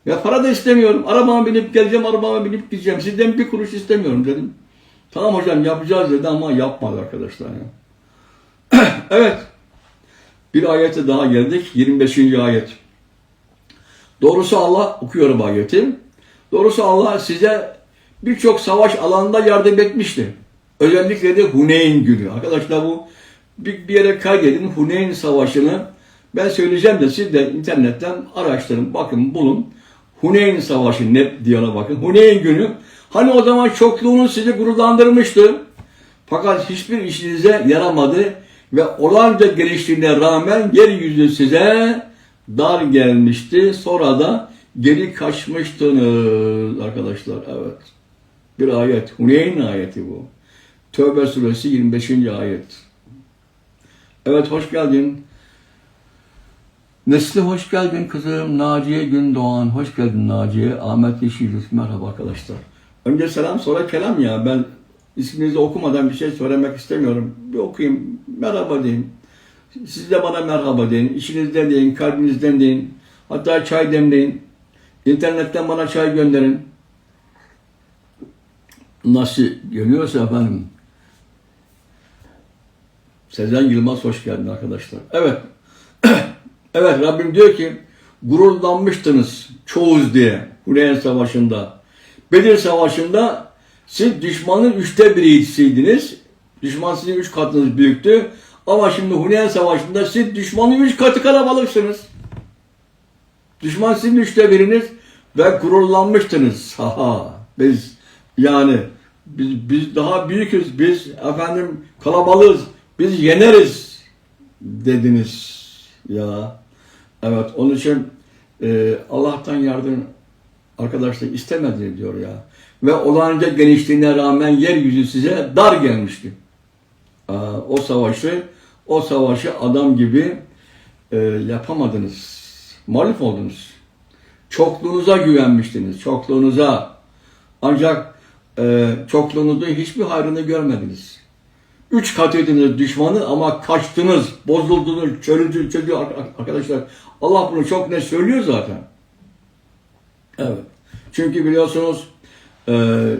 Speaker 1: Ya para da istemiyorum. Arabama binip geleceğim, arabama binip gideceğim. Sizden bir kuruş istemiyorum dedim. Tamam hocam yapacağız dedi ama yapmadı arkadaşlar ya. Evet. Bir ayete daha geldik. 25. ayet. Doğrusu Allah, okuyorum ayeti. Doğrusu Allah size birçok savaş alanında yardım etmişti. Özellikle de Huneyn günü. Arkadaşlar bu bir yere kaydedin Huneyn Savaşı'nı. Ben söyleyeceğim de siz de internetten araştırın, bakın, bulun. Huneyn Savaşı ne diyorlar bakın. Huneyn günü. Hani o zaman çokluğunuz sizi gururlandırmıştı. Fakat hiçbir işinize yaramadı ve olanca geliştiğine rağmen yeryüzü size dar gelmişti. Sonra da geri kaçmıştınız arkadaşlar. Evet. Bir ayet. Huneyn ayeti bu. Tövbe suresi 25. ayet. Evet hoş geldin. Nesli hoş geldin kızım. Naciye Gündoğan. Hoş geldin Naciye. Ahmet Yeşil. Merhaba arkadaşlar. Önce selam sonra kelam ya. Ben isminizi okumadan bir şey söylemek istemiyorum. Bir okuyayım. Merhaba deyin. Siz de bana merhaba deyin. İşinizden deyin. Kalbinizden deyin. Hatta çay demleyin. İnternetten bana çay gönderin. Nasıl geliyorsa efendim. Sezen Yılmaz hoş geldin arkadaşlar. Evet. Evet Rabbim diyor ki gururlanmıştınız çoğuz diye Huneyn Savaşı'nda. Bedir Savaşı'nda siz düşmanın 1/3'siydiniz. Düşman sizin 3 katınız büyüktü. Ama şimdi Huneyn Savaşı'nda siz düşmanın 3 katı kalabalıksınız. Düşman sizin 1/3'iniz ve gururlanmıştınız. Haha. Biz daha büyüküz. Biz efendim kalabalığız. Biz yeneriz dediniz ya. Evet onun için Allah'tan yardım arkadaşlar istemedi diyor ya. Ve olanca genişliğine rağmen yeryüzü size dar gelmişti. O savaşı adam gibi yapamadınız. Mağlup oldunuz. Çokluğunuza güvenmiştiniz. Çokluğunuza. Ancak çokluğunuzun hiçbir hayrını görmediniz. 3 katıydınız düşmanı ama kaçtınız, bozuldunuz, çöldü arkadaşlar. Allah bunu çok net söylüyor zaten. Evet. Çünkü biliyorsunuz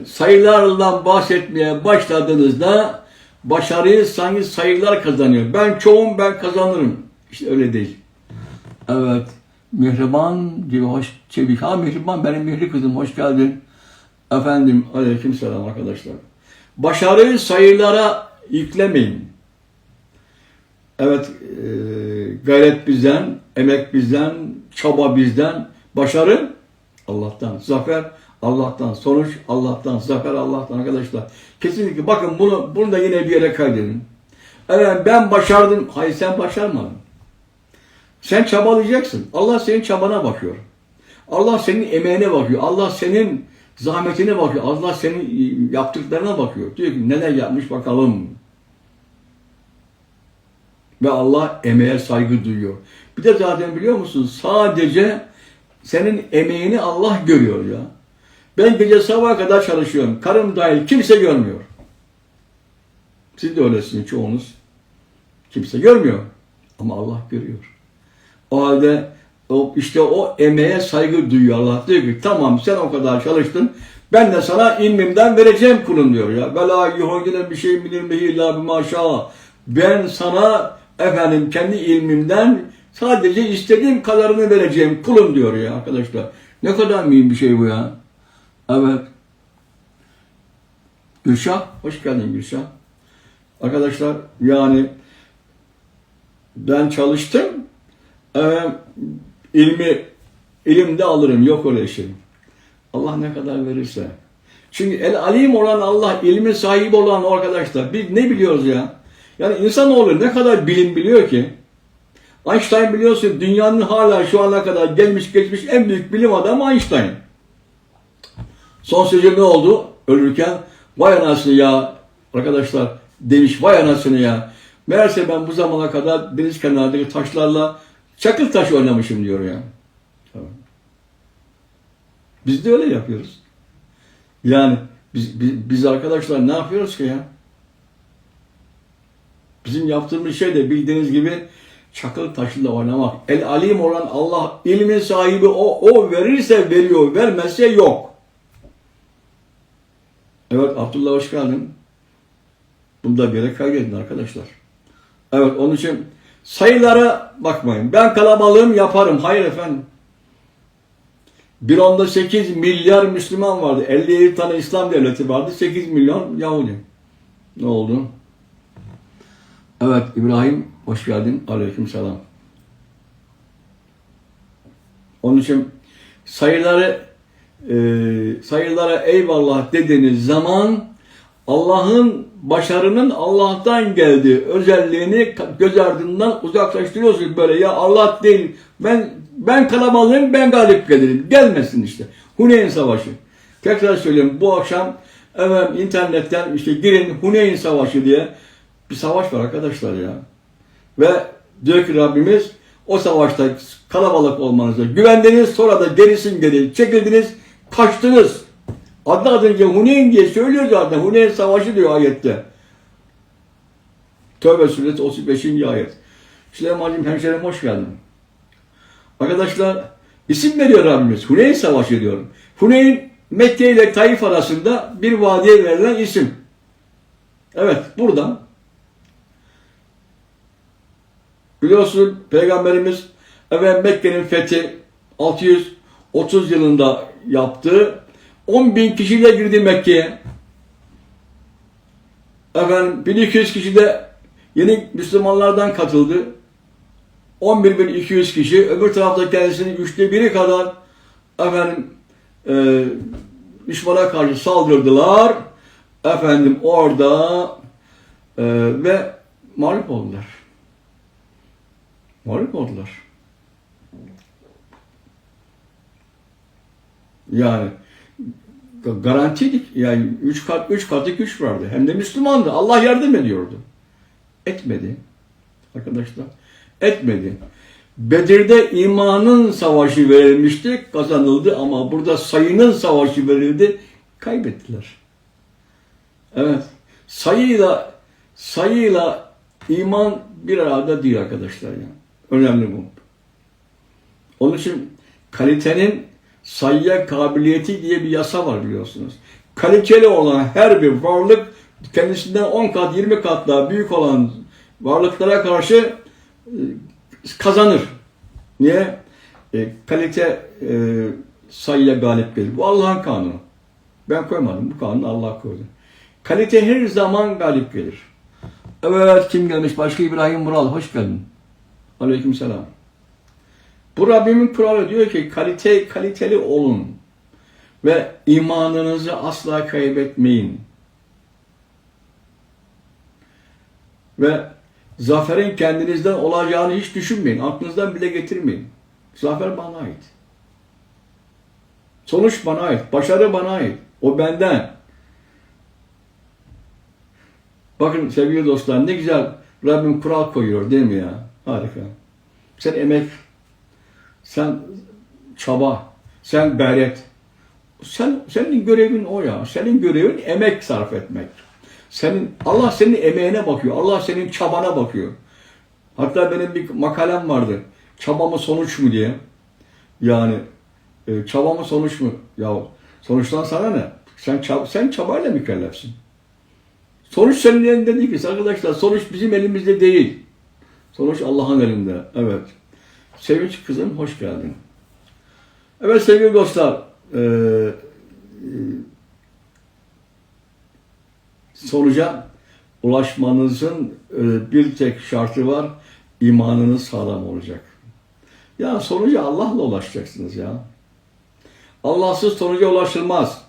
Speaker 1: sayılardan bahsetmeye başladığınızda başarıyı sanki sayılar kazanıyor. Ben çoğum, ben kazanırım. İşte öyle değil. Evet. Mihriban diyor, hoş çevik. Ha Mihriban, benim Mihri kızım, hoş geldin. Efendim, aleykümselam arkadaşlar. Başarıyı sayılara yüklemeyin. Evet, gayret bizden, emek bizden, çaba bizden, başarı Allah'tan, zafer Allah'tan, sonuç Allah'tan, zafer Allah'tan arkadaşlar. Kesinlikle bakın bunu da yine bir yere kaydedin. Evet, ben başardım. Hayır, sen başarmadın. Sen çabalayacaksın. Allah senin çabana bakıyor. Allah senin emeğine bakıyor. Allah senin zahmetine bakıyor. Allah senin yaptıklarına bakıyor. Diyor ki neler yapmış bakalım. Ve Allah emeğe saygı duyuyor. Bir de zaten biliyor musun? Sadece senin emeğini Allah görüyor ya. Ben gece sabaha kadar çalışıyorum. Karım dahil kimse görmüyor. Siz de öylesiniz çoğunuz. Kimse görmüyor. Ama Allah görüyor. O halde işte o emeğe saygı duyuyor Allah. Diyor ki tamam sen o kadar çalıştın. Ben de sana ilmimden vereceğim kulum diyor ya. Vela yuhudine bir şey bilir bihi illa bimaşa. Ben sana efendim kendi ilmimden sadece istediğim kadarını vereceğim kulum diyor ya arkadaşlar. Ne kadar mühim bir şey bu ya. Evet. Gülşah, hoş geldin Gülşah. Arkadaşlar yani ben çalıştım. İlim de alırım. Yok öyle şey. Allah ne kadar verirse. Çünkü el alim olan Allah, ilmin sahibi olan o arkadaşlar. Biz ne biliyoruz ya? Yani insanoğlu ne kadar bilim biliyor ki? Einstein biliyorsun dünyanın hala şu ana kadar gelmiş geçmiş en büyük bilim adamı Einstein. Son sözü ne oldu? Ölürken vay anasını ya arkadaşlar demiş, vay anasını ya. Meğerse ben bu zamana kadar deniz kenarındaki taşlarla çakıl taş oynamışım diyor ya. Tamam. Biz de öyle yapıyoruz. Yani biz arkadaşlar ne yapıyoruz ki ya? Bizim yaptığımız şey de bildiğiniz gibi çakıl taşıyla oynamak. El alim olan Allah, ilmin sahibi o verirse veriyor, vermezse yok. Evet Abdullah hoş geldin. Bunu da bir yere kaydedin arkadaşlar. Evet onun için sayılara bakmayın. Ben kalabalığım yaparım. Hayır efendim. 1.8 milyar Müslüman vardı. 57 tane İslam devleti vardı. 8 milyon Yahudi. Ne oldu? Evet İbrahim hoş geldin. Aleykümselam. Onun için sayılara eyvallah dediğiniz zaman Allah'ın başarının Allah'tan geldiği özelliğini göz ardından uzaklaştırıyorsunuz böyle. Ya Allah değil, ben kalabalığım, ben galip gelirim. Gelmesin işte. Huneyn Savaşı. Tekrar söylüyorum, bu akşam internetten işte girin Huneyn Savaşı diye bir savaş var arkadaşlar ya. Ve diyor ki Rabbimiz o savaşta kalabalık olmanıza güvendiniz, sonra da gerisin geri çekildiniz, kaçtınız. Adı adınca Huneyn diye söylüyor zaten. Huneyn Savaşı diyor ayette. Tövbe suresi 35. ayet. Süleyman'cığım hemşerim hoş geldin. Arkadaşlar isim veriyor Rabbimiz. Huneyn Savaşı diyor. Huneyn Mekke ile Taif arasında bir vadiye verilen isim. Evet buradan. Biliyorsun Peygamberimiz Mekke'nin fethi 630 yılında yaptı. 10.000 kişiyle girdi Mekke'ye. 1200 kişi de yeni Müslümanlardan katıldı. 11.200 kişi. Öbür tarafta kendisinin 1/3 kadar düşmana karşı saldırdılar. Orada ve mağlup oldular. Mağlup oldular. Yani garantiydik. Yani 3 katı güç vardı. Hem de Müslümandı. Allah yardım ediyordu. Etmedi. Arkadaşlar. Etmedi. Bedir'de imanın savaşı verilmişti. Kazanıldı ama burada sayının savaşı verildi. Kaybettiler. Evet. Sayıyla iman bir arada değil arkadaşlar. Yani. Önemli bu. Onun için kalitenin sayıya kabiliyeti diye bir yasa var biliyorsunuz. Kaliteli olan her bir varlık kendisinden 10 kat 20 kat daha büyük olan varlıklara karşı kazanır. Niye? Kalite sayıya galip gelir. Bu Allah'ın kanunu. Ben koymadım. Bu kanunu Allah koydu. Kalite her zaman galip gelir. Evet, kim gelmiş? Başka İbrahim Vural. Hoş geldin. Aleykümselam. Bu Rabbimin kuralı diyor ki kaliteli olun ve imanınızı asla kaybetmeyin. Ve zaferin kendinizden olacağını hiç düşünmeyin. Aklınızdan bile getirmeyin. Zafer bana ait. Sonuç bana ait. Başarı bana ait. O benden. Bakın sevgili dostlar, ne güzel Rabbim kural koyuyor değil mi ya? Harika. Sen emek, sen çaba, sen gayret. Senin görevin o ya. Senin görevin emek sarf etmek. Allah senin emeğine bakıyor. Allah senin çabana bakıyor. Hatta benim bir makalem vardı. Çaba mı sonuç mu diye. Yani çaba mı sonuç mu? Ya sonuçtan sana ne? Sen çabayla mükellefsin. Sonuç senin elinde değil ki arkadaşlar. Sonuç bizim elimizde değil. Sonuç Allah'ın elinde. Evet. Sevinç kızım, hoş geldin. Evet sevgili dostlar. Sonuca ulaşmanızın bir tek şartı var. İmanınız sağlam olacak. Ya sonuca Allah'la ulaşacaksınız ya. Allahsız sonuca ulaşılmaz.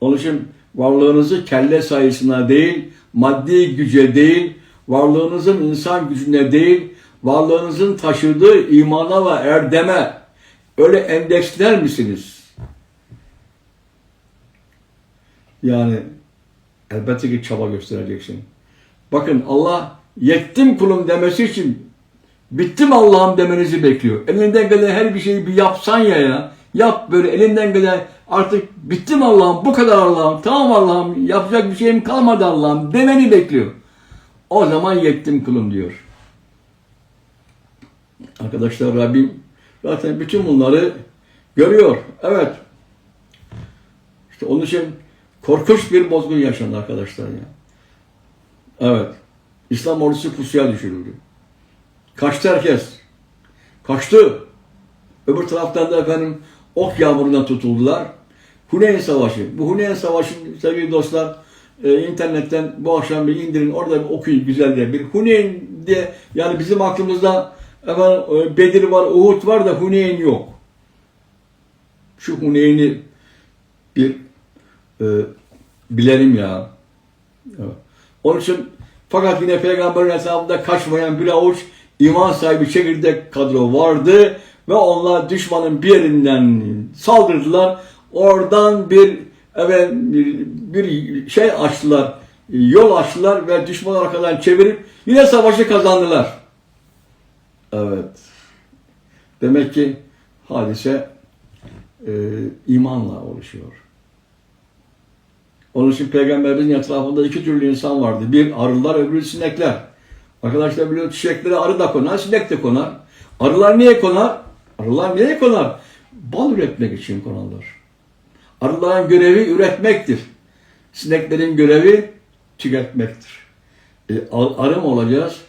Speaker 1: Onun için varlığınızı kelle sayısına değil, maddi güce değil, varlığınızın insan gücüne değil, varlığınızın taşıdığı imana ve erdeme öyle endeksler misiniz? Yani elbette ki çaba göstereceksin. Bakın Allah yettim kulum demesi için bittim Allah'ım demenizi bekliyor. Elinden gelen her bir şeyi bir yapsan ya. Yap böyle elinden gelen artık bittim Allah'ım, bu kadar Allah'ım, tamam Allah'ım, yapacak bir şeyim kalmadı Allah'ım demeni bekliyor. O zaman yettim kulum diyor. Arkadaşlar Rabbim zaten bütün bunları görüyor. Evet. İşte onun için korkunç bir bozgun yaşandı arkadaşlar ya. Evet. İslam ordusu pusuya düşürüldü. Kaçtı herkes. Kaçtı. Öbür taraftan da efendim ok yağmuruna tutuldular. Huneyn Savaşı. Bu Huneyn Savaşı sevgili dostlar internetten bu akşam bir indirin. Orada bir okuyun güzel diye. Bir Huneyn diye yani bizim aklımızda efendim Bedir var, Uhud var da Huneyn yok. Şu Huneyn'i bir bilelim ya. Evet. Onun için fakat yine Peygamberin hesabında kaçmayan bir avuç iman sahibi çekirdek kadro vardı ve onlar düşmanın bir yerinden saldırdılar. Oradan bir şey açtılar, yol açtılar ve düşmanı arkadan çevirip yine savaşı kazandılar. Evet. Demek ki hadise imanla oluşuyor. Onun için Peygamberimizin etrafında iki türlü insan vardı. Bir arılar, öbürü sinekler. Arkadaşlar biliyor çiçeklere arı da konar, sinek de konar. Arılar niye konar? Arılar niye konar? Bal üretmek için konarlar. Arıların görevi üretmektir. Sineklerin görevi tüketmektir. Arı mı olacağız?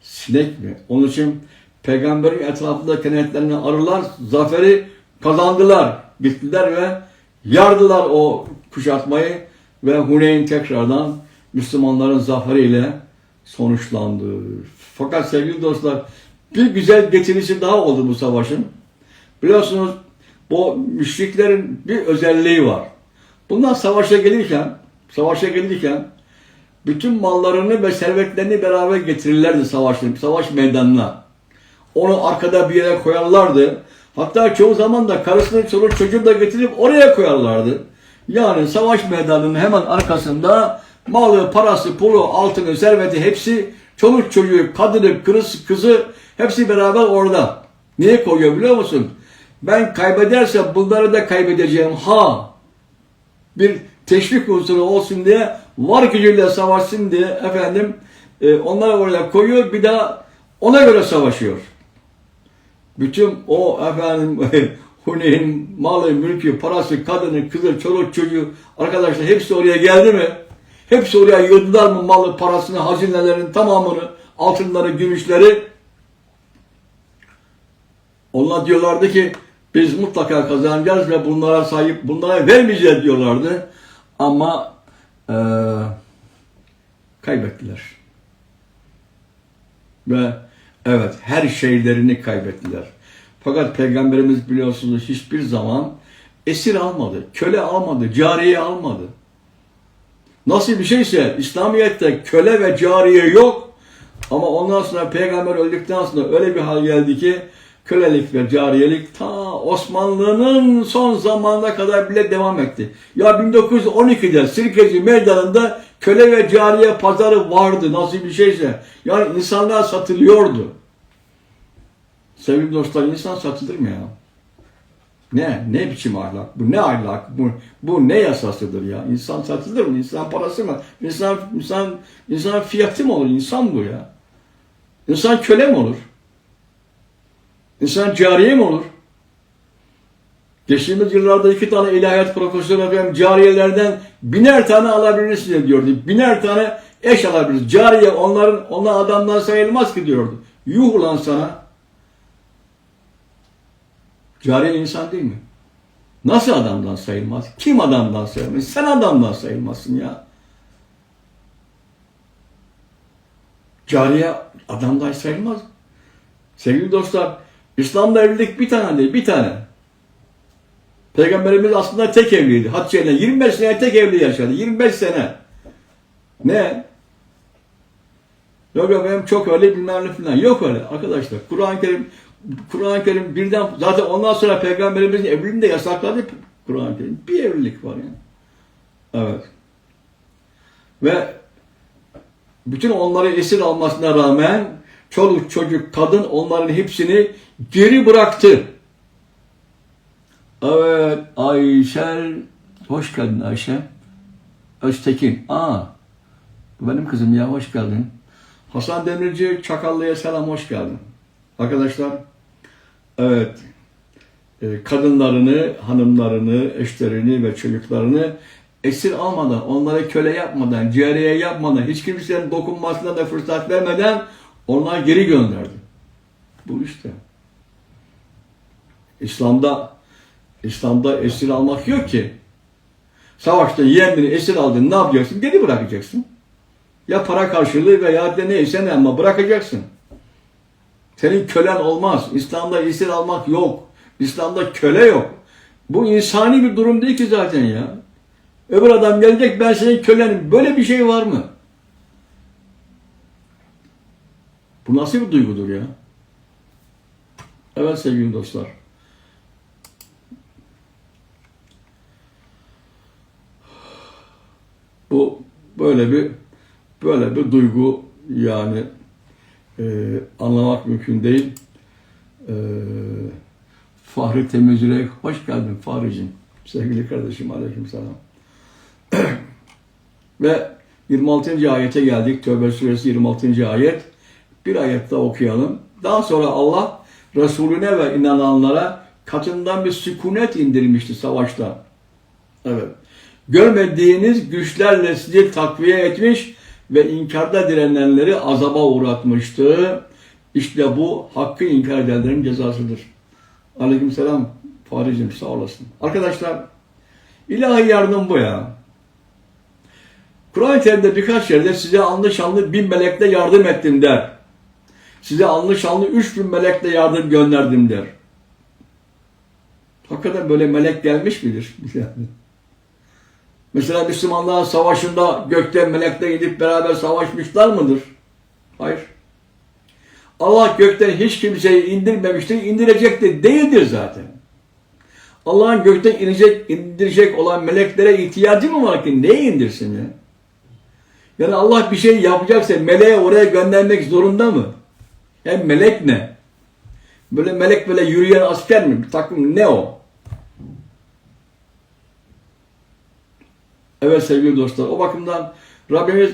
Speaker 1: Sinek mi? Onun için Peygamberin etrafında kenetlenen arılar zaferi kazandılar. Gittiler ve yardılar o kuşatmayı ve Huneyn tekrardan Müslümanların zaferiyle sonuçlandı. Fakat sevgili dostlar bir güzel getirisi daha oldu bu savaşın. Biliyorsunuz bu müşriklerin bir özelliği var. Bunlar savaşa gelirken bütün mallarını ve servetlerini beraber getirirlerdi savaş meydanına. Onu arkada bir yere koyarlardı. Hatta çoğu zaman da karısını, çoluk çocuğunu da getirip oraya koyarlardı. Yani savaş meydanının hemen arkasında malı, parası, pulu, altını, serveti hepsi, çoluk çocuğu, kadını, kızı hepsi beraber orada. Niye koyuyor biliyor musun? Ben kaybedersem bunları da kaybedeceğim. Bir teşvik unsuru olsun diye, var gücüyle savaşsın diye efendim onları oraya koyuyor, bir daha ona göre savaşıyor. Bütün o efendim Huneyn malı, mülkü, parası, kadını, kızı, çoluk çocuğu arkadaşlar hepsi oraya geldi mi? Hepsi oraya yığdılar mı malı, parasını, hazinelerin tamamını, altınları, gümüşleri? Onlar diyorlardı ki biz mutlaka kazanacağız ve bunlara vermeyeceğiz diyorlardı. Ama kaybettiler. Ve evet, her şeylerini kaybettiler. Fakat Peygamberimiz biliyorsunuz hiçbir zaman esir almadı, köle almadı, cariye almadı. Nasıl bir şeyse İslamiyet'te köle ve cariye yok. Ama ondan sonra Peygamber öldükten sonra öyle bir hal geldi ki kölelik ve cariyelik ta Osmanlı'nın son zamanına kadar bile devam etti. Ya 1912'de Sirkeci Meydanı'nda köle ve cariye pazarı vardı, nasıl bir şeyse. Yani insanlar satılıyordu. Sevgili dostlar, insan satılır mı ya? Ne biçim ahlak? Bu ne ahlak? Bu ne yasasıdır ya? İnsan satılır mı? İnsan parası mı? İnsan fiyatı mı olur? İnsan bu ya. İnsan köle mi olur? İnsan cariye mi olur? Geçtiğimiz yıllarda 2 tane ilahiyat profesörü efendim cariyelerden 1000'er tane alabilirsiniz diyordu. 1000'er tane eş alabilirsiniz. Cariye onlar adamdan sayılmaz ki diyordu. Yuh ulan sana. Cariye insan değil mi? Nasıl adamdan sayılmaz? Kim adamdan sayılmaz? Sen adamdan sayılmazsın ya. Cariye adamdan sayılmaz. Sevgili dostlar, İslam'da evlilik bir tane değil, bir tane. Peygamberimiz aslında tek evliydi. Hatice ile 25 sene tek evli yaşadı. 25 sene. Ne? Yok benim çok öyle bilmem ne falan. Yok öyle arkadaşlar. Kur'an-ı Kerim birden, zaten ondan sonra Peygamberimizin evliliğini de yasakladı Kur'an-ı Kerim. Bir evlilik var yani. Evet. Ve bütün onları esir almasına rağmen çoluk çocuk kadın onların hepsini geri bıraktı. Evet, Ayşe, hoş geldin Ayşe. Öztekin, bu benim kızım ya, hoş geldin. Hasan Demirci, Çakallı'ya selam, hoş geldin. Arkadaşlar, evet, kadınlarını, hanımlarını, eşlerini ve çocuklarını esir almadan, onlara köle yapmadan, cariye yapmadan, hiç kimsenin dokunmasına da fırsat vermeden onlar geri gönderdi. Bu işte. İslam'da esir almak yok ki. Savaşta yeğenini esir aldın, ne yapacaksın? Geri bırakacaksın. Ya para karşılığı veya de neyse ne, ama bırakacaksın. Senin kölen olmaz. İslam'da esir almak yok. İslam'da köle yok. Bu insani bir durum değil ki zaten ya. Öbür adam gelecek, ben senin kölenim. Böyle bir şey var mı? Bu nasıl bir duygudur ya? Evet sevgili dostlar. Bu böyle bir duygu yani, anlamak mümkün değil. Fahri Temizürek, hoş geldin Fahri'cim. Sevgili kardeşim, aleykümselam. Ve 26. ayete geldik. Tövbe suresi 26. ayet. Bir ayet daha okuyalım. Daha sonra Allah Resulüne ve inananlara katından bir sükunet indirmişti savaşta. Evet. Görmediğiniz güçlerle sizi takviye etmiş ve inkarda direnenleri azaba uğratmıştı. İşte bu hakkı inkar edenlerin cezasıdır. Aleykümselam Fahri'cim, sağ olasın. Arkadaşlar, ilahi yardım bu ya. Kur'an-ı Kerim'de birkaç yerde size anlı şanlı 1000 melekle yardım ettim der. Size anlı şanlı 3000 melekle yardım gönderdim der. Hakikaten böyle melek gelmiş midir? Mesela Müslümanlar savaşında gökten melekle gidip beraber savaşmışlar mıdır? Hayır. Allah gökten hiç kimseyi indirmemiştir, indirecek de değildir zaten. Allah'ın gökten indirecek olan meleklere ihtiyacı mı var ki? Neye indirsin ya? Yani Allah bir şey yapacaksa meleği oraya göndermek zorunda mı? Yani melek ne? Melek böyle yürüyen asker mi? Bir takım ne o? Evet sevgili dostlar, o bakımdan Rabbimiz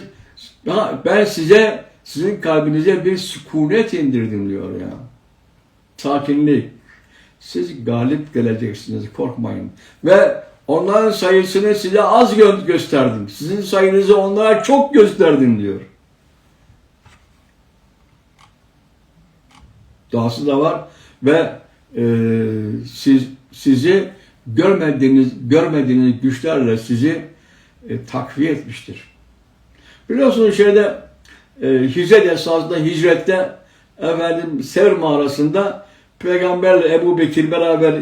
Speaker 1: ben sizin kalbinize bir sükunet indirdim diyor ya. Sakinlik. Siz galip geleceksiniz, korkmayın. Ve onların sayısını size az gösterdim. Sizin sayınızı onlara çok gösterdim diyor. Dahası da var ve sizi görmediğiniz güçlerle sizi takviye etmiştir. Biliyorsunuz hicret esasında hicrette Sevr mağarasında Peygamberle Ebu Bekir beraber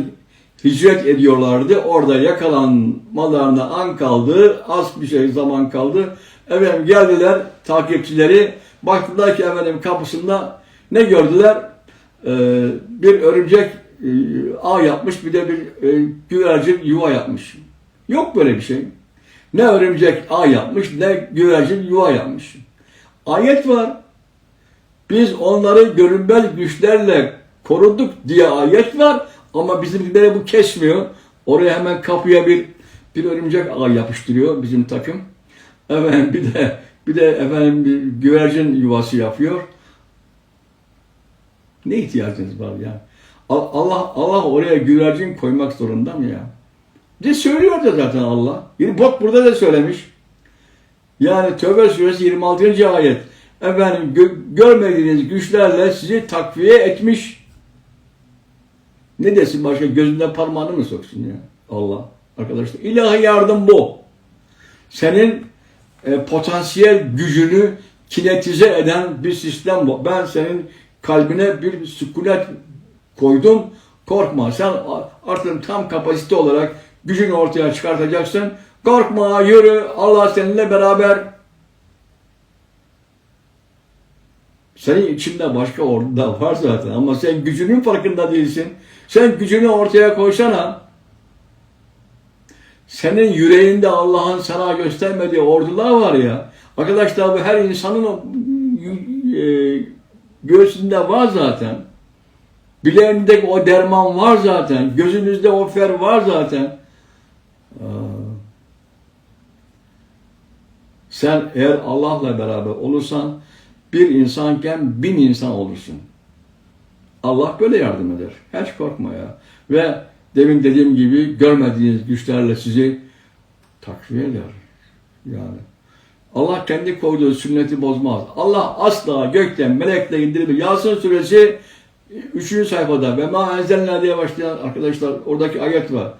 Speaker 1: hicret ediyorlardı. Orada yakalanmalarına an kaldı. Az bir zaman kaldı. Geldiler takipçileri. Baktılar ki kapısında ne gördüler? Bir örümcek ağ yapmış, bir de bir güvercin yuva yapmış. Yok böyle bir şey. Ne örümcek ağ yapmış, ne güvercin yuva yapmış. Ayet var. Biz onları görünmez güçlerle koruduk diye ayet var. Ama bizimkileri bu kesmiyor. Oraya hemen kapıya bir örümcek ağ yapıştırıyor bizim takım. Bir de bir güvercin yuvası yapıyor. Ne ihtiyacınız var ya? Allah oraya güvercin koymak zorunda mı ya? De söylüyor da zaten Allah. Bak burada da söylemiş. Yani Tövbe suresi 26. ayet. Görmediğiniz güçlerle sizi takviye etmiş. Ne desin başka? Gözünden parmağını mı soksun ya? Allah. Arkadaşlar ilahi yardım bu. Senin potansiyel gücünü kinetize eden bir sistem bu. Ben senin kalbine bir sükunet koydum. Korkma. Sen artık tam kapasite olarak gücünü ortaya çıkartacaksın. Korkma, yürü. Allah seninle beraber. Senin içinde başka orada var zaten ama sen gücünün farkında değilsin. Sen gücünü ortaya koysana. Senin yüreğinde Allah'ın sana göstermediği ordular var ya. Arkadaşlar bu her insanın göğsünde var zaten. Bileğinde o derman var zaten. Gözünüzde o fer var zaten. Sen eğer Allah'la beraber olursan bir insanken 1000 insan olursun. Allah böyle yardım eder. Hiç korkma ya. Ve demin dediğim gibi görmediğiniz güçlerle sizi takviye eder. Yani Allah kendi koyduğu sünneti bozmaz. Allah asla gökten melekle indirmez. Yasin suresi 3. sayfada ve ma enzelna diye başlayan arkadaşlar oradaki ayet var.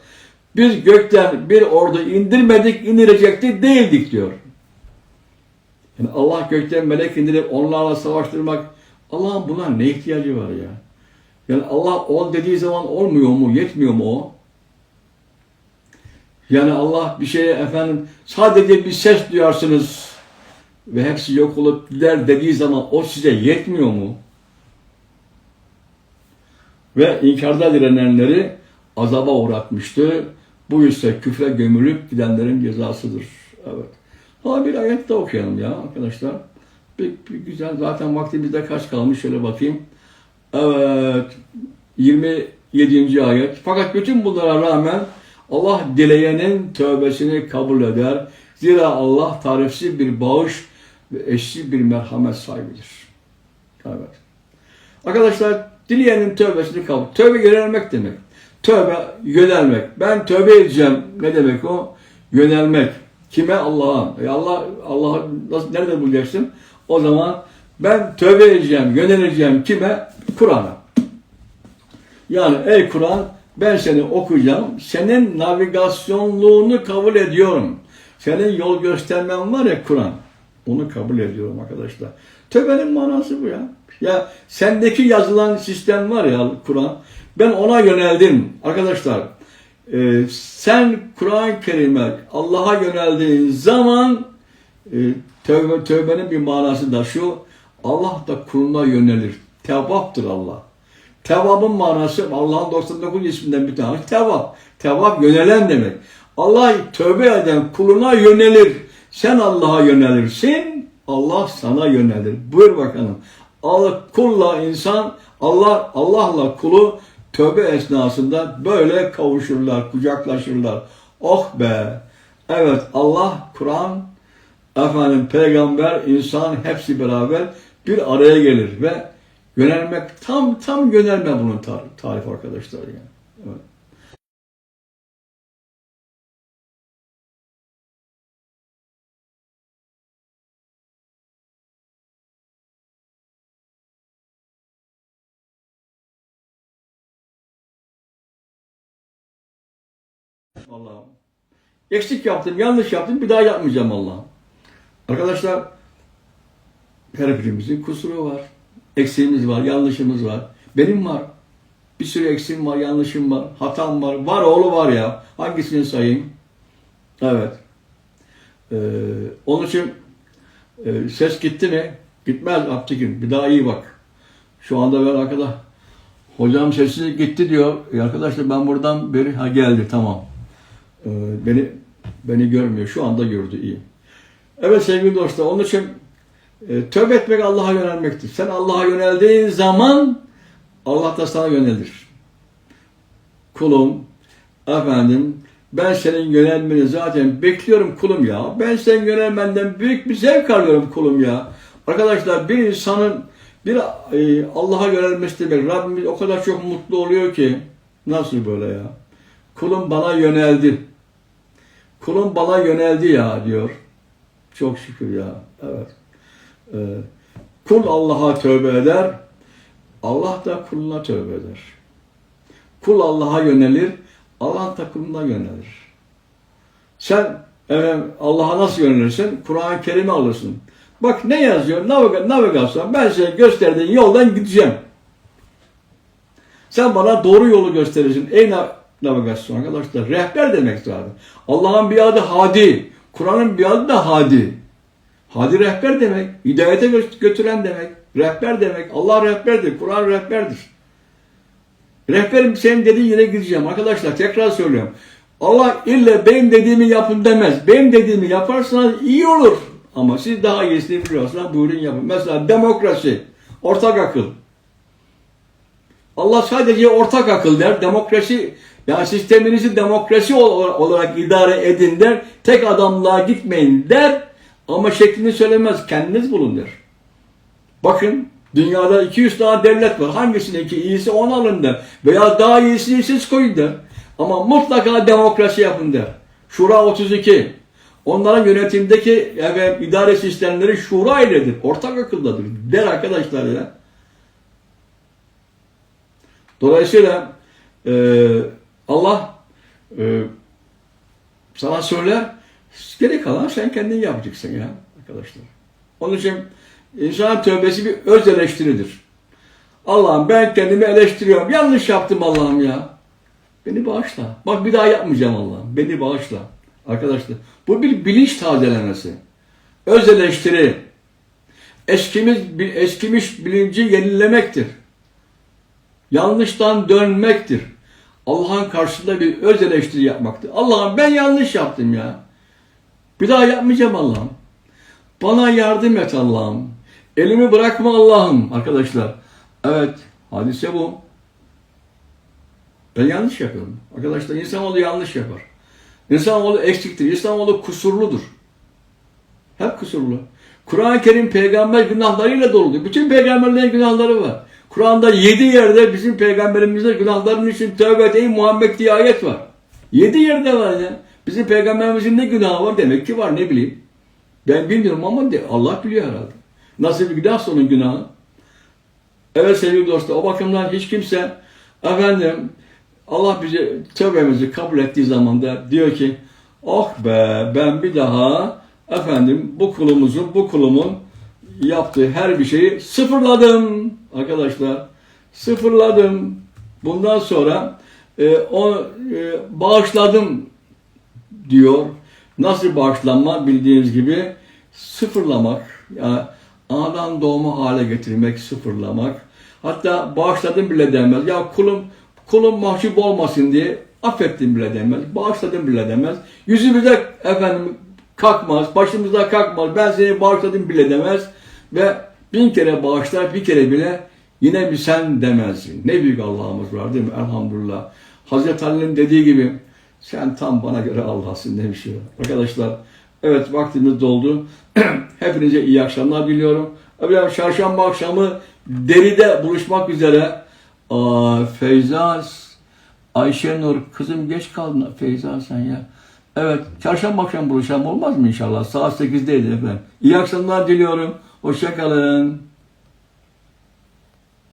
Speaker 1: Biz gökten bir ordu indirmedik, indirecektik değildik diyor. Yani Allah gökten melek indirip onlarla savaştırmak, Allah'ın buna ne ihtiyacı var ya? Yani Allah ol dediği zaman olmuyor mu, yetmiyor mu o? Yani Allah bir şeye sadece bir ses duyarsınız ve hepsi yok olup gider dediği zaman o size yetmiyor mu? Ve inkarda direnenleri azaba uğratmıştı. Bu ise küfre gömülüp gidenlerin cezasıdır. Evet. Ama bir ayet de okuyalım ya arkadaşlar. Bir güzel. Zaten vaktimizde kaç kalmış? Şöyle bakayım. Evet. 27. ayet. Fakat bütün bunlara rağmen Allah dileyenin tövbesini kabul eder. Zira Allah tarifsiz bir bağış ve eşsiz bir merhamet sahibidir. Evet. Arkadaşlar dileyenin tövbesini kabul. Tövbe yönelmek demek. Tövbe yönelmek. Ben tövbe edeceğim. Ne demek o? Yönelmek. Kime? Allah'a. Allah'ı nerede bulacaksın? O zaman ben tövbe edeceğim, yöneleceğim kime? Kur'an'a. Yani ey Kur'an ben seni okuyacağım. Senin navigasyonluğunu kabul ediyorum. Senin yol göstermen var ya Kur'an. Onu kabul ediyorum arkadaşlar. Tövbenin manası bu ya. Ya sendeki yazılan sistem var ya Kur'an. Ben ona yöneldim. Arkadaşlar sen Kur'an-ı Kerim'e Allah'a yöneldiğin zaman tövbenin bir manası da şu. Allah da kuluna yönelir. Tevvaptır Allah. Tevvabın manası Allah'ın 99 isminden bir tanesi. Tevvap. Tevvap yönelen demek. Allah tövbe eden kuluna yönelir. Sen Allah'a yönelirsin. Allah sana yönelir. Buyur bakalım. Allah'la kulu tövbe esnasında böyle kavuşurlar, kucaklaşırlar. Oh be! Evet Allah, Kur'an, peygamber, insan hepsi beraber bir araya gelir ve yönelmek tam yönelme bunun tarifi arkadaşlar yani. Evet. Allah'ım. Eksik yaptım, yanlış yaptım, bir daha yapmayacağım Allah'ım. Arkadaşlar, her birimizin kusuru var. Eksiğimiz var, yanlışımız var. Benim var. Bir sürü eksiğim var, yanlışım var, hatam var. Var oğlu var ya. Hangisini sayayım? Evet. Onun için ses gitti mi? Gitmez Abdülkin. Bir daha iyi bak. Şu anda ben arkada hocam sesi gitti diyor. Arkadaşlar ben buradan beri geldi tamam. Beni görmüyor. Şu anda gördü iyi. Evet sevgili dostlar onun için tövbe etmek Allah'a yönelmektir. Sen Allah'a yöneldiğin zaman Allah da sana yönelir. Kulum, efendim ben senin yönelmeni zaten bekliyorum kulum ya. Ben senin yönelmenden büyük bir zevk alıyorum kulum ya. Arkadaşlar bir insanın Allah'a yönelmesi demek. Rabbimiz o kadar çok mutlu oluyor ki. Nasıl böyle ya? Kulum bana yöneldi. Kulum bana yöneldi ya diyor. Çok şükür ya. Evet. Kul Allah'a tövbe eder. Allah da kuluna tövbe eder. Kul Allah'a yönelir. Allah da kuluna yönelir. Sen Allah'a nasıl yönelirsin? Kur'an-ı Kerim'i alırsın. Bak ne yazıyor? Navigasyon. Ben size gösterdiğin yoldan gideceğim. Sen bana doğru yolu gösterirsin. Ey navigasyon arkadaşlar. Rehber demek zaten. Allah'ın bir adı Hadi. Kur'an'ın bir adı da Hadi. Hadi rehber demek. Hidayete götüren demek. Rehber demek. Allah rehberdir. Kur'an rehberdir. Rehberim senin dediğin yere gideceğim. Arkadaşlar tekrar söylüyorum. Allah illa benim dediğimi yapın demez. Benim dediğimi yaparsanız iyi olur. Ama siz daha iyisini biliyorsanız buyurun yapın. Mesela demokrasi. Ortak akıl. Allah sadece ortak akıl der. Demokrasi, yani sisteminizi demokrasi olarak idare edin der. Tek adamlığa gitmeyin der. Ama şeklini söylemez. Kendiniz bulun der. Bakın dünyada 200 tane devlet var. Hangisindeki iyisi onu alın der. Veya daha iyisini siz koyun der. Ama mutlaka demokrasi yapın der. Şura 32. Onların yönetimdeki idare sistemleri şura iledir. Ortak akıldadır der arkadaşlar ya. Dolayısıyla Allah sana söyler, geri kalan sen kendin yapacaksın ya arkadaşlar. Onun için insanın tövbesi bir öz eleştiridir. Allah'ım ben kendimi eleştiriyorum. Yanlış yaptım Allah'ım ya. Beni bağışla. Bak bir daha yapmayacağım Allah'ım. Beni bağışla. Arkadaşlar bu bir bilinç tazelemesi. Öz eleştiri. Eskimiş bilinci yenilemektir. Yanlıştan dönmektir. Allah'ın karşısında bir öz eleştiri yapmaktır. Allah'ım ben yanlış yaptım ya. Bir daha yapmayacağım Allah'ım. Bana yardım et Allah'ım. Elimi bırakma Allah'ım. Arkadaşlar evet hadise bu. Ben yanlış yapıyorum. Arkadaşlar insanoğlu yanlış yapar. İnsanoğlu eksiktir. İnsanoğlu kusurludur. Hep kusurlu. Kur'an-ı Kerim peygamber günahlarıyla doludur. Bütün peygamberlerin günahları var. Kur'an'da 7 yerde bizim peygamberimizin günahlarının için tövbe et ey Muhammed diye ayet var. 7 yerde var ya. Bizim peygamberimizin ne günahı var demek ki var ne bileyim. Ben bilmiyorum ama Allah biliyor herhalde. Nasıl bir günahsa onun günahı. Evet sevgili dostlar o bakımdan hiç kimse efendim Allah bize tövbemizi kabul ettiği zaman da diyor ki oh be ben bir daha efendim bu kulumun yaptığı her bir şeyi sıfırladım arkadaşlar. Sıfırladım. Bundan sonra bağışladım diyor. Nasıl bağışlanma bildiğiniz gibi sıfırlamak. Yani anadan doğma hale getirmek, sıfırlamak. Hatta bağışladım bile demez. Ya kulum mahcup olmasın diye affettim bile demez. Bağışladım bile demez. Yüzümüze efendim kalkmaz, başımıza kalkmaz. Ben seni bağışladım bile demez. Ve 1000 kere bağışlar, bir kere bile yine bir sen demezsin. Ne büyük Allah'ımız var değil mi? Elhamdülillah. Hazreti Ali'nin dediği gibi sen tam bana göre Allah'sın demiş ya. Arkadaşlar evet vaktimiz doldu. Hepinize iyi akşamlar diliyorum. Çarşamba akşamı Deri'de buluşmak üzere. Feyza, Ayşenur kızım geç kaldın Feyza sen ya. Evet çarşamba akşam buluşalım olmaz mı inşallah? Saat 8'deydi efendim. İyi akşamlar diliyorum. Hoşça kalın.